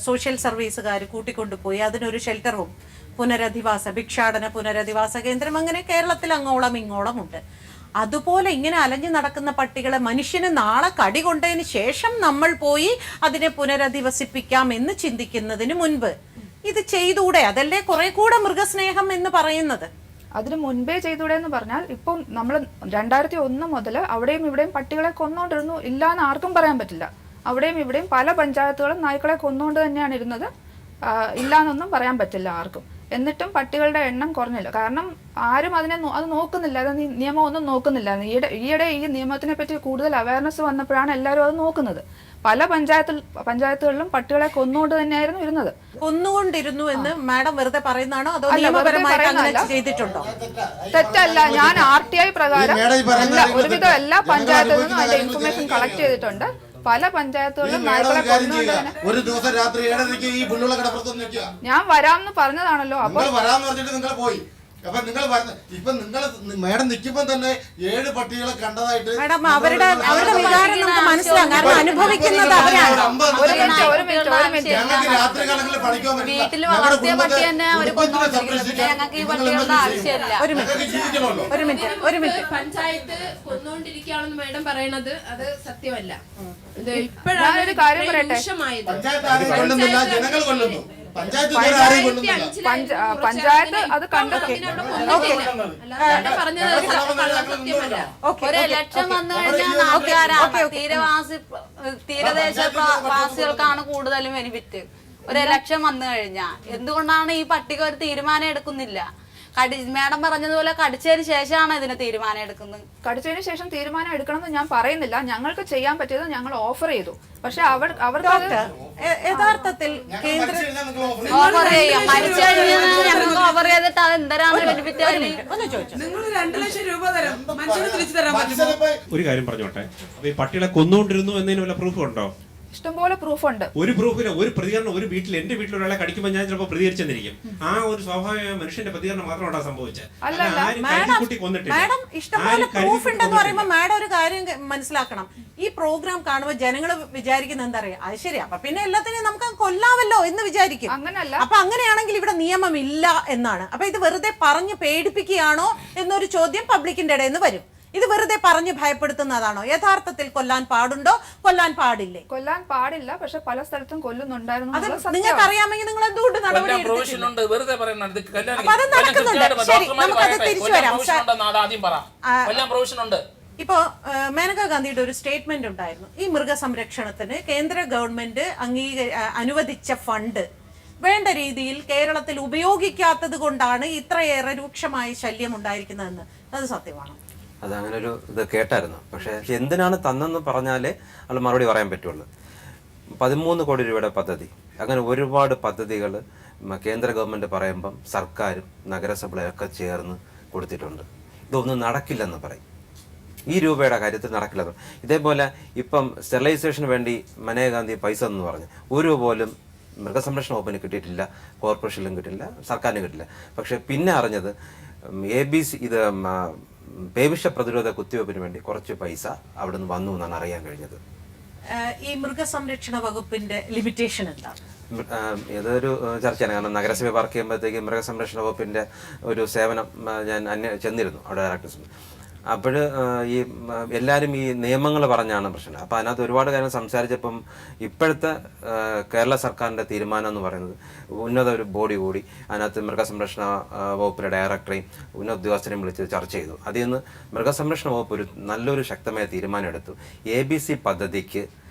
സോഷ്യൽ സർവീസുകാർ കൂട്ടിക്കൊണ്ടുപോയി അതിനൊരു ഷെൽട്ടർ ഹോം, ഭിക്ഷാടന പുനരധിവാസ കേന്ദ്രം, അങ്ങനെ കേരളത്തിൽ അങ്ങോളം ഇങ്ങോളം ഉണ്ട്. അതുപോലെ ഇങ്ങനെ അലഞ്ഞു നടക്കുന്ന പട്ടികളെ മനുഷ്യന് നാളെ കടി കൊണ്ടതിന് ശേഷം നമ്മൾ പോയി അതിനെ പുനരധിവസിപ്പിക്കാം എന്ന് ചിന്തിക്കുന്നതിന് മുൻപ് ഇത് ചെയ്തൂടെ? അതല്ലേ കുറെ കൂടെ മൃഗസ്നേഹം എന്ന് പറയുന്നത്. അതിന് മുൻപേ ചെയ്തൂടെ എന്ന് പറഞ്ഞാൽ, ഇപ്പം നമ്മൾ 2001 മുതൽ അവിടെയും ഇവിടെയും പട്ടികളെ കൊന്നുകൊണ്ടിരുന്നു, ഇല്ലാന്ന് ആർക്കും പറയാൻ പറ്റില്ല. അവിടെയും ഇവിടെയും പല പഞ്ചായത്തുകളും നായ്ക്കളെ കൊന്നുകൊണ്ട് തന്നെയാണ് ഇരുന്നത്, ഇല്ലാന്നൊന്നും പറയാൻ പറ്റില്ല ആർക്കും. എന്നിട്ടും പട്ടികളുടെ എണ്ണം കുറഞ്ഞില്ല. കാരണം ആരും അത് നോക്കുന്നില്ല, അത് നിയമം ഒന്നും നോക്കുന്നില്ല. ഈയിടെ ഈ നിയമത്തിനെ പറ്റി കൂടുതൽ അവയർനെസ് വന്നപ്പോഴാണ് എല്ലാവരും അത് നോക്കുന്നത്. പല പഞ്ചായത്തുകളിലും പട്ടികളെ കൊന്നുകൊണ്ട് തന്നെയായിരുന്നു ഇരുന്നത്. കൊന്നുകൊണ്ടിരുന്നു എന്ന് മാഡം വെറുതെ പറയുന്നതാണോ അതോ നിയമപരമായിട്ട് ചെയ്തിട്ടുണ്ടോ? തെറ്റല്ല. ഞാൻ RTI പ്രകാരം ഒരുവിധം എല്ലാ പഞ്ചായത്തിൽ നിന്നും അതിന്റെ ഇൻഫർമേഷൻ കളക്ട് ചെയ്തിട്ടുണ്ട്. പല പഞ്ചായത്തുകളിലും നായ്ക്കളെ കൊന്നുകൊണ്ട് തന്നെ. ഒരു ദിവസം രാത്രി 7:30-ക്ക് ഈ പുല്ലുള്ള കടപ്പുറത്ത് നിൽക്കുക. ഞാൻ വരാമെന്ന് പറഞ്ഞതാണല്ലോ. അപ്പൊ വരാന്ന് പറഞ്ഞിട്ട് നിങ്ങൾ പോയി. അപ്പൊ നിങ്ങൾ ഇപ്പൊ നിങ്ങൾ മേഡം നിൽക്കുമ്പോൾ തന്നെ 7 പട്ടികളെ കണ്ടതായിട്ട് മാഡം, അവരുടെ വികാരം നമുക്ക് മനസ്സിലാകും. കാരണം അനുഭവിക്കുന്നത് അവരാണ്. ഞങ്ങൾക്ക് രാത്രി കാലങ്ങളിൽ പഠിക്കാൻ വീട്ടിൽ വളർത്തിയ പട്ടി തന്നെ അവര് കൊന്നുകൊണ്ടിരിക്കുന്നത്. ഞങ്ങൾക്ക് ഈ പട്ടികളുടെ ആവശ്യമില്ല. ഒരു മിനിറ്റ്. പഞ്ചായത്ത് കൊന്നുകൊണ്ടിരിക്കുകയാണെന്ന് മാഡം പറയണത് അത് സത്യമല്ല. ഞാനൊരു കാര്യം പറയട്ടെ, പഞ്ചായത്ത് ആരും കൊല്ലുന്നില്ല, ജനങ്ങൾ കൊല്ലുന്നു. പഞ്ചായത്ത് അത് കണ്ടു. ഒരു ഇലക്ഷൻ വന്നു കഴിഞ്ഞാൽ നാട്ടുകാരാണ്, തീരദേശവാസികൾക്കാണ് കൂടുതലും ബെനിഫിറ്റ്. ഒരു ഇലക്ഷൻ വന്നു കഴിഞ്ഞാൽ എന്തുകൊണ്ടാണ് ഈ പട്ടിക ഒരു തീരുമാനം എടുക്കുന്നില്ല? മാഡം പറഞ്ഞതുപോലെ കടിച്ചതിന് ശേഷമാണ് ഇതിന് തീരുമാനം എടുക്കുന്നത്. കടിച്ചതിന് ശേഷം തീരുമാനം എടുക്കണമെന്ന് ഞാൻ പറയുന്നില്ല. ഞങ്ങൾക്ക് ചെയ്യാൻ പറ്റിയത് ഞങ്ങൾ ഓഫർ ചെയ്തു. പക്ഷെ അവർക്ക് യഥാർത്ഥത്തിൽ ഓഫർ ചെയ്യാം. മരിച്ചു കഴിഞ്ഞാൽ ഞങ്ങൾക്ക് ഓഫർ ചെയ്തിട്ട് അത് എന്തരാണ് ബെനിഫിറ്റ്? നിങ്ങൾ 2 ലക്ഷം രൂപ തരാം, മനുഷ്യന് തിരിച്ചു തരാൻ പറ്റുമോ? ഒരു കാര്യം പറഞ്ഞോട്ടെ, അപ്പൊ ഈ പട്ടികളെ കൊന്നുകൊണ്ടിരുന്നു എന്നതിന് വല്ല പ്രൂഫ് ഉണ്ടോ? ഇഷ്ടംപോലെ പ്രൂഫുണ്ട്. ഒരു പ്രൂഫില്ല, ഒരു പ്രതികരണം. ഒരു വീട്ടിൽ, എന്റെ വീട്ടിൽ ഒരാളെ കടിക്കുമ്പോൾ ഞാൻ ചിലപ്പോൾ പ്രതികരിച്ചെന്നിരിക്കും. ആ ഒരു സ്വാഭാവിക മനുഷ്യന്റെ പ്രതികരണം മാത്രമാണ് സംഭവിച്ചത്. മാഡം ഇഷ്ടംപോലെ പ്രൂഫ് ഉണ്ടെന്ന് പറയുമ്പോൾ മാഡം ഒരു കാര്യം മനസ്സിലാക്കണം. ഈ പ്രോഗ്രാം കാണുമ്പോൾ ജനങ്ങൾ വിചാരിക്കുന്നത് എന്താ പറയാ, അത് ശരി, അപ്പൊ പിന്നെ എല്ലാത്തിനെയും നമുക്ക് കൊല്ലാമല്ലോ എന്ന് വിചാരിക്കും. അങ്ങനല്ല. അപ്പൊ അങ്ങനെയാണെങ്കിൽ ഇവിടെ നിയമമില്ല എന്നാണ്. അപ്പൊ ഇത് വെറുതെ പറഞ്ഞ് പേടിപ്പിക്കുകയാണോ എന്നൊരു ചോദ്യം പബ്ലിക്കിന്റെ ഇടയിൽ നിന്ന് വരും. ഇത് വെറുതെ പറഞ്ഞ് ഭയപ്പെടുത്തുന്നതാണോ? യഥാർത്ഥത്തിൽ കൊല്ലാൻ പാടുണ്ടോ, കൊല്ലാൻ പാടില്ലേ? കൊല്ലാൻ പാടില്ല, പക്ഷെ പല സ്ഥലത്തും കൊല്ലുന്നുണ്ടായിരുന്നു. അത് നിങ്ങൾക്ക് അറിയാമെങ്കിൽ നിങ്ങൾ എന്തുകൊണ്ട് നടപടി എടുത്തിട്ടില്ല? അപ്പൊ അത് നടക്കുന്നുണ്ട്. ശരി, നമുക്കത് തിരിച്ചു വരാം. ഇപ്പോ മേനകാ ഗാന്ധിയുടെ ഒരു സ്റ്റേറ്റ്മെന്റ് ഉണ്ടായിരുന്നു. ഈ മൃഗസംരക്ഷണത്തിന് കേന്ദ്ര ഗവൺമെന്റ് അനുവദിച്ച ഫണ്ട് വേണ്ട രീതിയിൽ കേരളത്തിൽ ഉപയോഗിക്കാത്തത് കൊണ്ടാണ് ഇത്രയേറെ രൂക്ഷമായ ശല്യം ഉണ്ടായിരിക്കുന്നതെന്ന്. അത് സത്യമാണോ? അത് അങ്ങനെ ഒരു ഇത് കേട്ടായിരുന്നു. പക്ഷേ എന്തിനാണ് തന്നെന്ന് പറഞ്ഞാലേ അത് മറുപടി പറയാൻ പറ്റുള്ളൂ. 13 കോടി രൂപയുടെ പദ്ധതി, അങ്ങനെ ഒരുപാട് പദ്ധതികൾ കേന്ദ്ര ഗവൺമെൻറ് പറയുമ്പം സർക്കാരും നഗരസഭയൊക്കെ ചേർന്ന് കൊടുത്തിട്ടുണ്ട്. ഇതൊന്നും നടക്കില്ലെന്ന് പറയും. ഈ രൂപയുടെ കാര്യത്തിൽ നടക്കില്ലെന്ന്. ഇതേപോലെ ഇപ്പം സ്റ്റെറിലൈസേഷന് വേണ്ടി മനേകാന്തി പൈസ എന്ന് പറഞ്ഞ് ഒരു രൂപ പോലും മൃഗസംരക്ഷണ വകുപ്പിന് കിട്ടിയിട്ടില്ല, കോർപ്പറേഷനിലും കിട്ടില്ല, സർക്കാരിന് കിട്ടില്ല. പക്ഷെ പിന്നെ അറിഞ്ഞത് ABC ഇത് പേവിഷ പ്രതിരോധ കുത്തിവയ്പ്പിന് വേണ്ടി കുറച്ച് പൈസ അവിടെ നിന്ന് വന്നു എന്നാണ് അറിയാൻ കഴിഞ്ഞത്. ഈ മൃഗസംരക്ഷണ വകുപ്പിന്റെ ലിമിറ്റേഷൻ എന്താണ്? ഇതൊരു ചർച്ചയാണ്. കാരണം നഗരസഭ വർക്ക് ചെയ്യുമ്പോഴത്തേക്ക് മൃഗസംരക്ഷണ വകുപ്പിൻ്റെ ഒരു സേവനം ഞാൻ ചെന്നിരുന്നു അവിടെ ഡയറക്ടേഴ്സ്. അപ്പോൾ ഈ എല്ലാവരും ഈ നിയമങ്ങൾ പറഞ്ഞാണ് പ്രശ്നം. അപ്പോൾ അതിനകത്ത് ഒരുപാട് കാര്യം സംസാരിച്ചപ്പം ഇപ്പോഴത്തെ കേരള സർക്കാരിൻ്റെ തീരുമാനം എന്ന് പറയുന്നത് ഉന്നത ഒരു ബോഡി കൂടി അതിനകത്ത് മൃഗസംരക്ഷണ വകുപ്പിലെ ഡയറക്ടറെയും ഉന്നത ഉദ്യോഗസ്ഥരെയും വിളിച്ച് ചർച്ച ചെയ്തു. അതിൽ നിന്ന് മൃഗസംരക്ഷണ വകുപ്പ് ഒരു നല്ലൊരു ശക്തമായ തീരുമാനം എടുത്തു. ABC പദ്ധതിക്ക്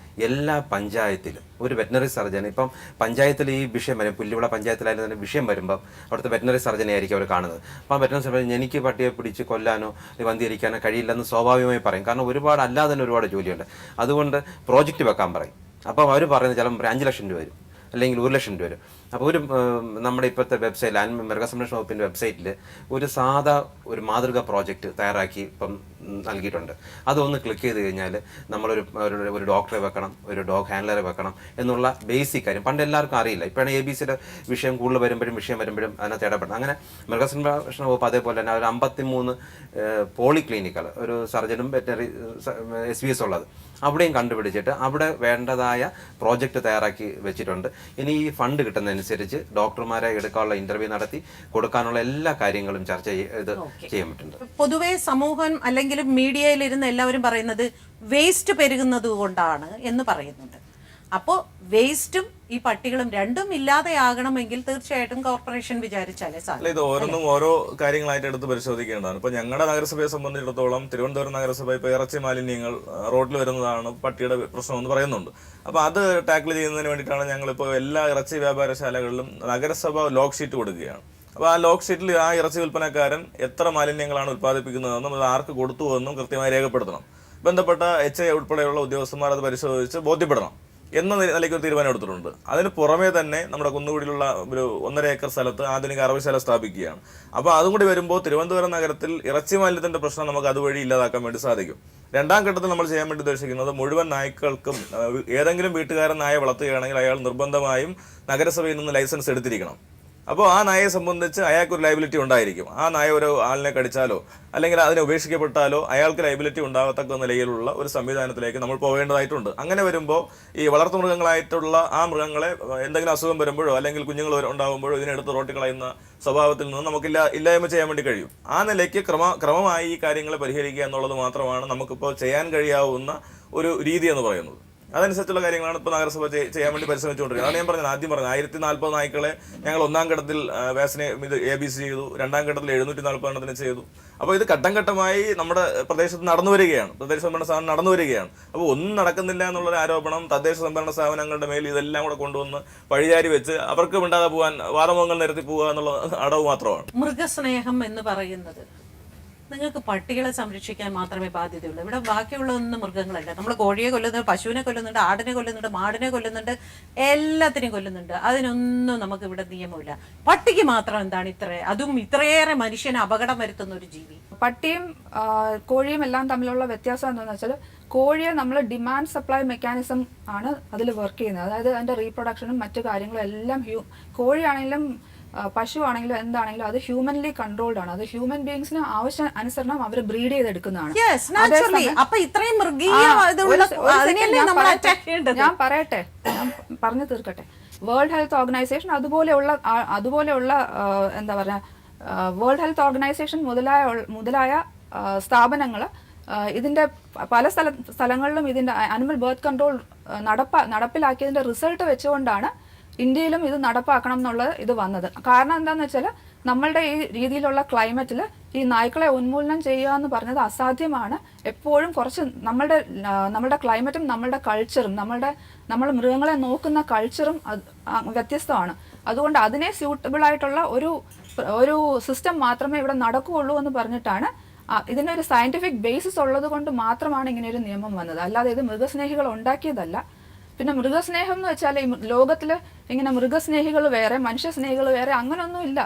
എല്ലാ പഞ്ചായത്തിലും ഒരു വെറ്റിനറി സർജൻ, ഇപ്പം പഞ്ചായത്തിൽ ഈ വിഷയം വരും, പുല്ലുവിള പഞ്ചായത്തിലായാലും തന്നെ വിഷയം വരുമ്പം അവിടുത്തെ വെറ്റിനറി സർജനെ ആയിരിക്കും അവർ കാണുന്നത്. അപ്പോൾ ആ വെറ്റിനറി സർജൻ എനിക്ക് പട്ടിയെ പിടിച്ച് കൊല്ലാനോ വന്ധ്യരിക്കാനോ കഴിയില്ലെന്ന് സ്വാഭാവികമായി പറയും. കാരണം ഒരുപാട് അല്ലാതെ തന്നെ ഒരുപാട് ജോലിയുണ്ട്. അതുകൊണ്ട് പ്രോജക്റ്റ് വെക്കാൻ പറയും. അപ്പം അവർ പറയുന്നത് ചിലപ്പോൾ 5 ലക്ഷം രൂപ വരും, അല്ലെങ്കിൽ 1 ലക്ഷം രൂപ വരും. അപ്പോൾ നമ്മുടെ ഇപ്പോഴത്തെ വെബ്സൈറ്റിൽ മൃഗസംരക്ഷണ വകുപ്പിൻ്റെ വെബ്സൈറ്റിൽ ഒരു ഒരു മാതൃക പ്രോജക്റ്റ് തയ്യാറാക്കി ഇപ്പം നൽകിയിട്ടുണ്ട്. അതൊന്ന് ക്ലിക്ക് ചെയ്ത് കഴിഞ്ഞാൽ നമ്മളൊരു ഒരു ഡോക്ടറെ വെക്കണം, ഒരു ഡോഗ് ഹാൻഡലറെ വെക്കണം എന്നുള്ള ബേസിക് കാര്യം പണ്ട് എല്ലാവർക്കും അറിയില്ല. ഇപ്പോഴാണ് ABCയുടെ വിഷയം കൂടുതൽ വരുമ്പോഴും അതിനകത്ത് ഇടപെടണം. അങ്ങനെ മൃഗസംരക്ഷണ വകുപ്പ് അതേപോലെ തന്നെ ഒരു 53 പോളിക്ലിനിക്കുകൾ, ഒരു സർജനും വെറ്റനറി SBS ഉള്ളത്, അവിടെയും കണ്ടുപിടിച്ചിട്ട് അവിടെ വേണ്ടതായ പ്രോജക്റ്റ് തയ്യാറാക്കി വെച്ചിട്ടുണ്ട്. ഇനി ഈ ഫണ്ട് കിട്ടുന്നതനുസരിച്ച് ഡോക്ടർമാരെ എടുക്കാനുള്ള ഇന്റർവ്യൂ നടത്തി കൊടുക്കാനുള്ള എല്ലാ കാര്യങ്ങളും ചർച്ച ചെയ്യാൻ പറ്റുന്നുണ്ട്. പൊതുവെ സമൂഹം അല്ലെങ്കിൽ മീഡിയയിലിരുന്ന് എല്ലാവരും പറയുന്നത് വേസ്റ്റ് പെരുകുന്നത് കൊണ്ടാണ് എന്ന് പറയുന്നുണ്ട്. അപ്പോൾ വേസ്റ്റും ഈ പട്ടികളും രണ്ടും ഇല്ലാതെയാകണമെങ്കിൽ തീർച്ചയായിട്ടും കോർപ്പറേഷൻ വിചാരിച്ചാലേ സാധിക്കും. ഇത് ഓരോന്നും ഓരോ കാര്യങ്ങളായിട്ട് എടുത്ത് പരിശോധിക്കേണ്ടതാണ്. ഇപ്പൊ ഞങ്ങളുടെ നഗരസഭയെ സംബന്ധിച്ചിടത്തോളം തിരുവനന്തപുരം നഗരസഭ ഇപ്പൊ ഇറച്ചി മാലിന്യങ്ങൾ റോഡിൽ വരുന്നതാണ് പട്ടിയുടെ പ്രശ്നം എന്ന് പറയുന്നുണ്ട്. അപ്പൊ അത് ടാക്കിൾ ചെയ്യുന്നതിന് വേണ്ടിയിട്ടാണ് ഞങ്ങളിപ്പോൾ എല്ലാ ഇറച്ചി വ്യാപാരശാലകളിലും നഗരസഭ ലോക്ക് ഷീറ്റ് കൊടുക്കുകയാണ്. അപ്പോൾ ആ ലോക്ക് ഷീറ്റിൽ ആ ഇറച്ചി വിൽപ്പനക്കാരൻ എത്ര മാലിന്യങ്ങളാണ് ഉത്പാദിപ്പിക്കുന്നതെന്നും അത് ആർക്ക് കൊടുത്തുവെന്നും കൃത്യമായി രേഖപ്പെടുത്തണം. ബന്ധപ്പെട്ട HI ഉൾപ്പെടെയുള്ള ഉദ്യോഗസ്ഥന്മാർ അത് പരിശോധിച്ച് ബോധ്യപ്പെടണം എന്ന നിലയ്ക്ക് ഒരു തീരുമാനം എടുത്തിട്ടുണ്ട്. അതിന് പുറമേ തന്നെ നമ്മുടെ കുന്നുകുടിയിലുള്ള ഒരു 1.5 ഏക്കർ സ്ഥലത്ത് ആധുനിക അറവശാല സ്ഥാപിക്കുകയാണ്. അപ്പോൾ അതും കൂടി വരുമ്പോൾ തിരുവനന്തപുരം നഗരത്തിൽ ഇറച്ചി മാലിന്യത്തിന്റെ പ്രശ്നം നമുക്ക് അതുവഴി ഇല്ലാതാക്കാൻ വേണ്ടി സാധിക്കും. രണ്ടാം ഘട്ടത്തിൽ നമ്മൾ ചെയ്യാൻ വേണ്ടി ഉദ്ദേശിക്കുന്നത് മുഴുവൻ നായ്ക്കൾക്കും ഏതെങ്കിലും വീട്ടുകാരൻ നായ വളർത്തുകയാണെങ്കിൽ അയാൾ നിർബന്ധമായും നഗരസഭയിൽ നിന്ന് ലൈസൻസ് എടുത്തിരിക്കണം. അപ്പോൾ ആ നായയെ സംബന്ധിച്ച് അയാൾക്കൊരു ലയബിലിറ്റി ഉണ്ടായിരിക്കും. ആ നായ ഒരു ആളിനെ കടിച്ചാലോ അല്ലെങ്കിൽ അതിനെ ഉപേക്ഷിക്കപ്പെട്ടാലോ അയാൾക്ക് ലയബിലിറ്റി ഉണ്ടാകത്തക്ക നിലയിലുള്ള ഒരു സംവിധാനത്തിലേക്ക് നമ്മൾ പോകേണ്ടതായിട്ടുണ്ട്. അങ്ങനെ വരുമ്പോൾ ഈ വളർത്തുമൃഗങ്ങളായിട്ടുള്ള ആ മൃഗങ്ങളെ എന്തെങ്കിലും അസുഖം വരുമ്പോഴോ അല്ലെങ്കിൽ കുഞ്ഞുങ്ങൾ ഉണ്ടാകുമ്പോഴോ ഇതിനെടുത്ത് റോട്ടിൽ കളയുന്ന സ്വഭാവത്തിൽ നിന്ന് നമുക്ക് ഇല്ലായ്മ ചെയ്യാൻ വേണ്ടി കഴിയും. ആ നിലയ്ക്ക് ക്രമമായി ഈ കാര്യങ്ങളെ പരിഹരിക്കുക എന്നുള്ളത് മാത്രമാണ് നമുക്കിപ്പോൾ ചെയ്യാൻ കഴിയാവുന്ന ഒരു രീതി എന്ന് പറയുന്നത്. അതനുസരിച്ചുള്ള കാര്യങ്ങളാണ് ഇപ്പോൾ നഗരസഭ ചെയ്യാൻ വേണ്ടി പരിശ്രമിച്ചുകൊണ്ടിരിക്കുന്നത്. അതാണ് ഞാൻ പറഞ്ഞത്, ആദ്യം പറഞ്ഞത് 1040 നായ്ക്കളെ ഞങ്ങൾ 1ാം ഘട്ടത്തിൽ ABC ചെയ്തു, 2ാം ഘട്ടത്തിൽ 740 ചെയ്തു. അപ്പോൾ ഇത് ഘട്ടം ഘട്ടമായി നമ്മുടെ പ്രദേശത്ത് നടന്നു വരികയാണ്, തദ്ദേശ സംഭരണ സ്ഥാപനം നടന്നു വരികയാണ്. അപ്പോൾ ഒന്നും നടക്കുന്നില്ല എന്നുള്ളൊരു ആരോപണം തദ്ദേശ സംഭരണ സ്ഥാപനങ്ങളുടെ മേൽ ഇതെല്ലാം കൂടെ കൊണ്ടുവന്ന് പഴിചാരി വെച്ച് അവർക്ക് മിണ്ടാതെ പോകാൻ വാദമുഖങ്ങൾ നിരത്തി പോവുക എന്നുള്ള അടവ് മാത്രമാണ്. മൃഗസ്നേഹം എന്ന് പറയുന്നത് നിങ്ങൾക്ക് പട്ടികളെ സംരക്ഷിക്കാൻ മാത്രമേ ബാധ്യതയുള്ളൂ. ഇവിടെ ബാക്കിയുള്ളതൊന്നും മൃഗങ്ങളല്ല. നമ്മൾ കോഴിയെ കൊല്ലുന്നുണ്ട്, പശുവിനെ കൊല്ലുന്നുണ്ട്, ആടിനെ കൊല്ലുന്നുണ്ട്, മാടിനെ കൊല്ലുന്നുണ്ട്, എല്ലാത്തിനെയും കൊല്ലുന്നുണ്ട്. അതിനൊന്നും നമുക്ക് ഇവിടെ നിയമമില്ല. പട്ടിക്ക് മാത്രം എന്താണ് അതും ഇത്രയേറെ മനുഷ്യന് അപകടം വരുത്തുന്ന ഒരു ജീവി? പട്ടിയും കോഴിയും എല്ലാം തമ്മിലുള്ള വ്യത്യാസം എന്താണെന്ന് വെച്ചാൽ കോഴിയെ നമ്മൾ ഡിമാൻഡ് സപ്ലൈ മെക്കാനിസം ആണ് അതിൽ വർക്ക് ചെയ്യുന്നത്. അതായത് അതിൻ്റെ റീപ്രൊഡക്ഷനും മറ്റു കാര്യങ്ങളും എല്ലാം കോഴിയാണെങ്കിലും പശു ആണെങ്കിലും എന്താണെങ്കിലും അത് ഹ്യൂമൻലി കൺട്രോൾഡ് ആണ്. അത് ഹ്യൂമൻ ബീയിങ്സിന് ആവശ്യ അനുസരണം അവർ ബ്രീഡ് ചെയ്തെടുക്കുന്നതാണ്. ഞാൻ പറയട്ടെ, ഞാൻ പറഞ്ഞു തീർക്കട്ടെ. വേൾഡ് ഹെൽത്ത് ഓർഗനൈസേഷൻ അതുപോലെയുള്ള എന്താ പറയുക, വേൾഡ് ഹെൽത്ത് ഓർഗനൈസേഷൻ മുതലായ സ്ഥാപനങ്ങൾ ഇതിന്റെ പല സ്ഥലങ്ങളിലും ഇതിന്റെ അനിമൽ ബർത്ത് കൺട്രോൾ നടപ്പിലാക്കിയതിന്റെ റിസൾട്ട് വെച്ചുകൊണ്ടാണ് ഇന്ത്യയിലും ഇത് നടപ്പാക്കണം എന്നുള്ളത് ഇത് വന്നത്. കാരണം എന്താണെന്ന് വെച്ചാൽ നമ്മളുടെ ഈ രീതിയിലുള്ള ക്ലൈമറ്റിൽ ഈ നായ്ക്കളെ ഉന്മൂലനം ചെയ്യുക എന്ന് പറഞ്ഞത് അസാധ്യമാണ്. എപ്പോഴും കുറച്ച് നമ്മളുടെ ക്ലൈമറ്റും നമ്മളുടെ കൾച്ചറും നമ്മൾ മൃഗങ്ങളെ നോക്കുന്ന കൾച്ചറും വ്യത്യസ്തമാണ്. അതുകൊണ്ട് അതിനെ സ്യൂട്ടബിൾ ആയിട്ടുള്ള ഒരു സിസ്റ്റം മാത്രമേ ഇവിടെ നടക്കുകയുള്ളൂ എന്ന് പറഞ്ഞിട്ടാണ് ഇതിനൊരു സയന്റിഫിക് ബേസിസ് ഉള്ളത് കൊണ്ട് മാത്രമാണ് ഇങ്ങനെ ഒരു നിയമം വന്നത്. അല്ലാതെ ഇത് മൃഗസ്നേഹികൾ ഉണ്ടാക്കിയതല്ല. പിന്നെ മൃഗസ്നേഹം എന്ന് വെച്ചാൽ ഈ ലോകത്തിൽ ഇങ്ങനെ മൃഗസ്നേഹികൾ വേറെ മനുഷ്യസ്നേഹികൾ വേറെ അങ്ങനൊന്നും ഇല്ല.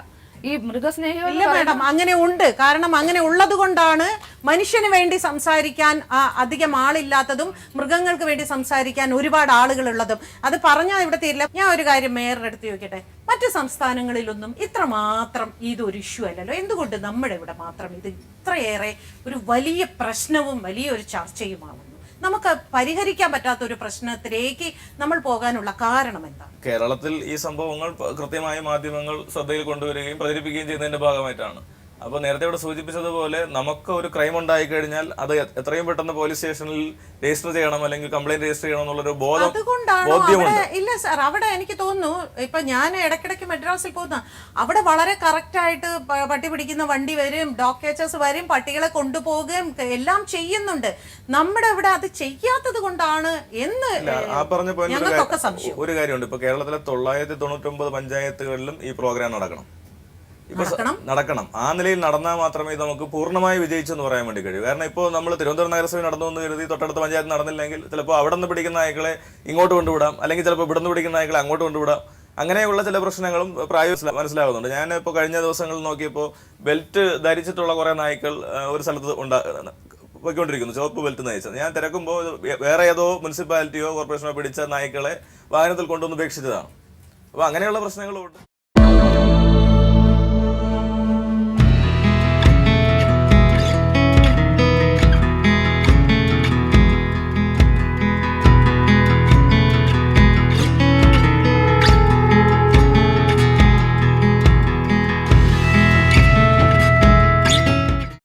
ഈ മൃഗസ്നേഹികൾ ഇല്ല മാഡം, അങ്ങനെ ഉണ്ട്. കാരണം അങ്ങനെ ഉള്ളത് കൊണ്ടാണ് മനുഷ്യന് വേണ്ടി സംസാരിക്കാൻ അധികം ആളില്ലാത്തതും മൃഗങ്ങൾക്ക് വേണ്ടി സംസാരിക്കാൻ ഒരുപാട് ആളുകളുള്ളതും. അത് പറഞ്ഞാൽ ഇവിടെ തീരില്ല. ഞാൻ ഒരു കാര്യം മേയറുടെ അടുത്ത് ചോദിക്കട്ടെ, മറ്റു സംസ്ഥാനങ്ങളിലൊന്നും ഇത്രമാത്രം ഇതൊരു ഇഷ്യൂ അല്ലല്ലോ, എന്തുകൊണ്ട് നമ്മുടെ ഇവിടെ മാത്രം ഇത് ഇത്രയേറെ ഒരു വലിയ പ്രശ്നവും വലിയൊരു ചർച്ചയുമാവുന്നു? നമുക്ക് പരിഹരിക്കാൻ പറ്റാത്ത ഒരു പ്രശ്നത്തിലേക്ക് നമ്മൾ പോകാനുള്ള കാരണം എന്താണ്? കേരളത്തിൽ ഈ സംഭവങ്ങൾ കൃത്യമായി മാധ്യമങ്ങൾ ശ്രദ്ധയിൽ കൊണ്ടുവരികയും പ്രചരിപ്പിക്കുകയും ചെയ്യുന്നതിന്റെ ഭാഗമായിട്ടാണ്. അപ്പോൾ നേരത്തെ ഇവിടെ സൂചിപ്പിച്ചതുപോലെ നമുക്ക് ഒരു ക്രൈം ഉണ്ടായി കഴിഞ്ഞാൽ അത് എത്രയും പെട്ടെന്ന് പോലീസ് സ്റ്റേഷനിൽ രജിസ്റ്റർ ചെയ്യണം അല്ലെങ്കിൽ കംപ്ലൈന്റ് രജിസ്റ്റർ ചെയ്യണം എന്നുള്ളൊരു ബോധ്യമുണ്ട്. ഇല്ല സാർ, അവിടെ എനിക്ക് തോന്നുന്നു, ഇപ്പൊ ഞാൻ ഇടയ്ക്കിടയ്ക്ക് മദ്രാസിൽ പോകുന്ന അവിടെ വളരെ കറക്റ്റ് ആയിട്ട് പട്ടി പിടിക്കുന്ന വണ്ടി വരും, ഡോഗ് കേച്ചേഴ്സ് വരും, പട്ടികളെ കൊണ്ടുപോകുകയും എല്ലാം ചെയ്യുന്നുണ്ട്. നമ്മുടെ ഇവിടെ അത് ചെയ്യാത്തത് കൊണ്ടാണ് എന്ന് ആ പറഞ്ഞ ഞങ്ങൾക്കൊക്കെ സംശയം. ഒരു കാര്യമുണ്ട്. ഇപ്പൊ കേരളത്തിലെ 999 പഞ്ചായത്തുകളിലും ഈ പ്രോഗ്രാം നടക്കണം. ആ നിലയിൽ നടന്നാൽ മാത്രമേ ഇത് നമുക്ക് പൂർണ്ണമായി വിജയിച്ചെന്ന് പറയാൻ വേണ്ടി കഴിയൂ. കാരണം ഇപ്പോൾ നമ്മൾ തിരുവനന്തപുരം നഗരസഭ നടന്നു എന്ന് കരുതി തൊട്ടടുത്ത പഞ്ചായത്ത് നടന്നില്ലെങ്കിൽ ചിലപ്പോൾ അവിടെ നിന്ന് പിടിക്കുന്ന നായ്ക്കളെ ഇങ്ങോട്ട് കൊണ്ടുവിടാം, അല്ലെങ്കിൽ ചിലപ്പോൾ ഇവിടെ നിന്ന് പിടിക്കുന്ന നായ്ക്കളെ അങ്ങോട്ട് കൊണ്ടുവിടാം. അങ്ങനെയുള്ള ചില പ്രശ്നങ്ങളും പ്രായോഗിക മനസ്സിലാകുന്നുണ്ട്. ഞാൻ ഇപ്പോൾ കഴിഞ്ഞ ദിവസങ്ങളിൽ നോക്കിയപ്പോൾ ബെൽറ്റ് ധരിച്ചിട്ടുള്ള കുറേ നായ്ക്കൾ ഒരു സ്ഥലത്ത് പോയിക്കൊണ്ടിരിക്കുന്നു, ചുവപ്പ് ബെൽറ്റ് നയിച്ചത്. ഞാൻ തിരക്കുമ്പോൾ വേറെ ഏതോ മുനിസിപ്പാലിറ്റിയോ കോർപ്പറേഷനോ പിടിച്ച നായ്ക്കളെ വാഹനത്തിൽ കൊണ്ടുവന്ന് ഉപേക്ഷിച്ചതാണ്. അപ്പോൾ അങ്ങനെയുള്ള പ്രശ്നങ്ങളും ഉണ്ട്.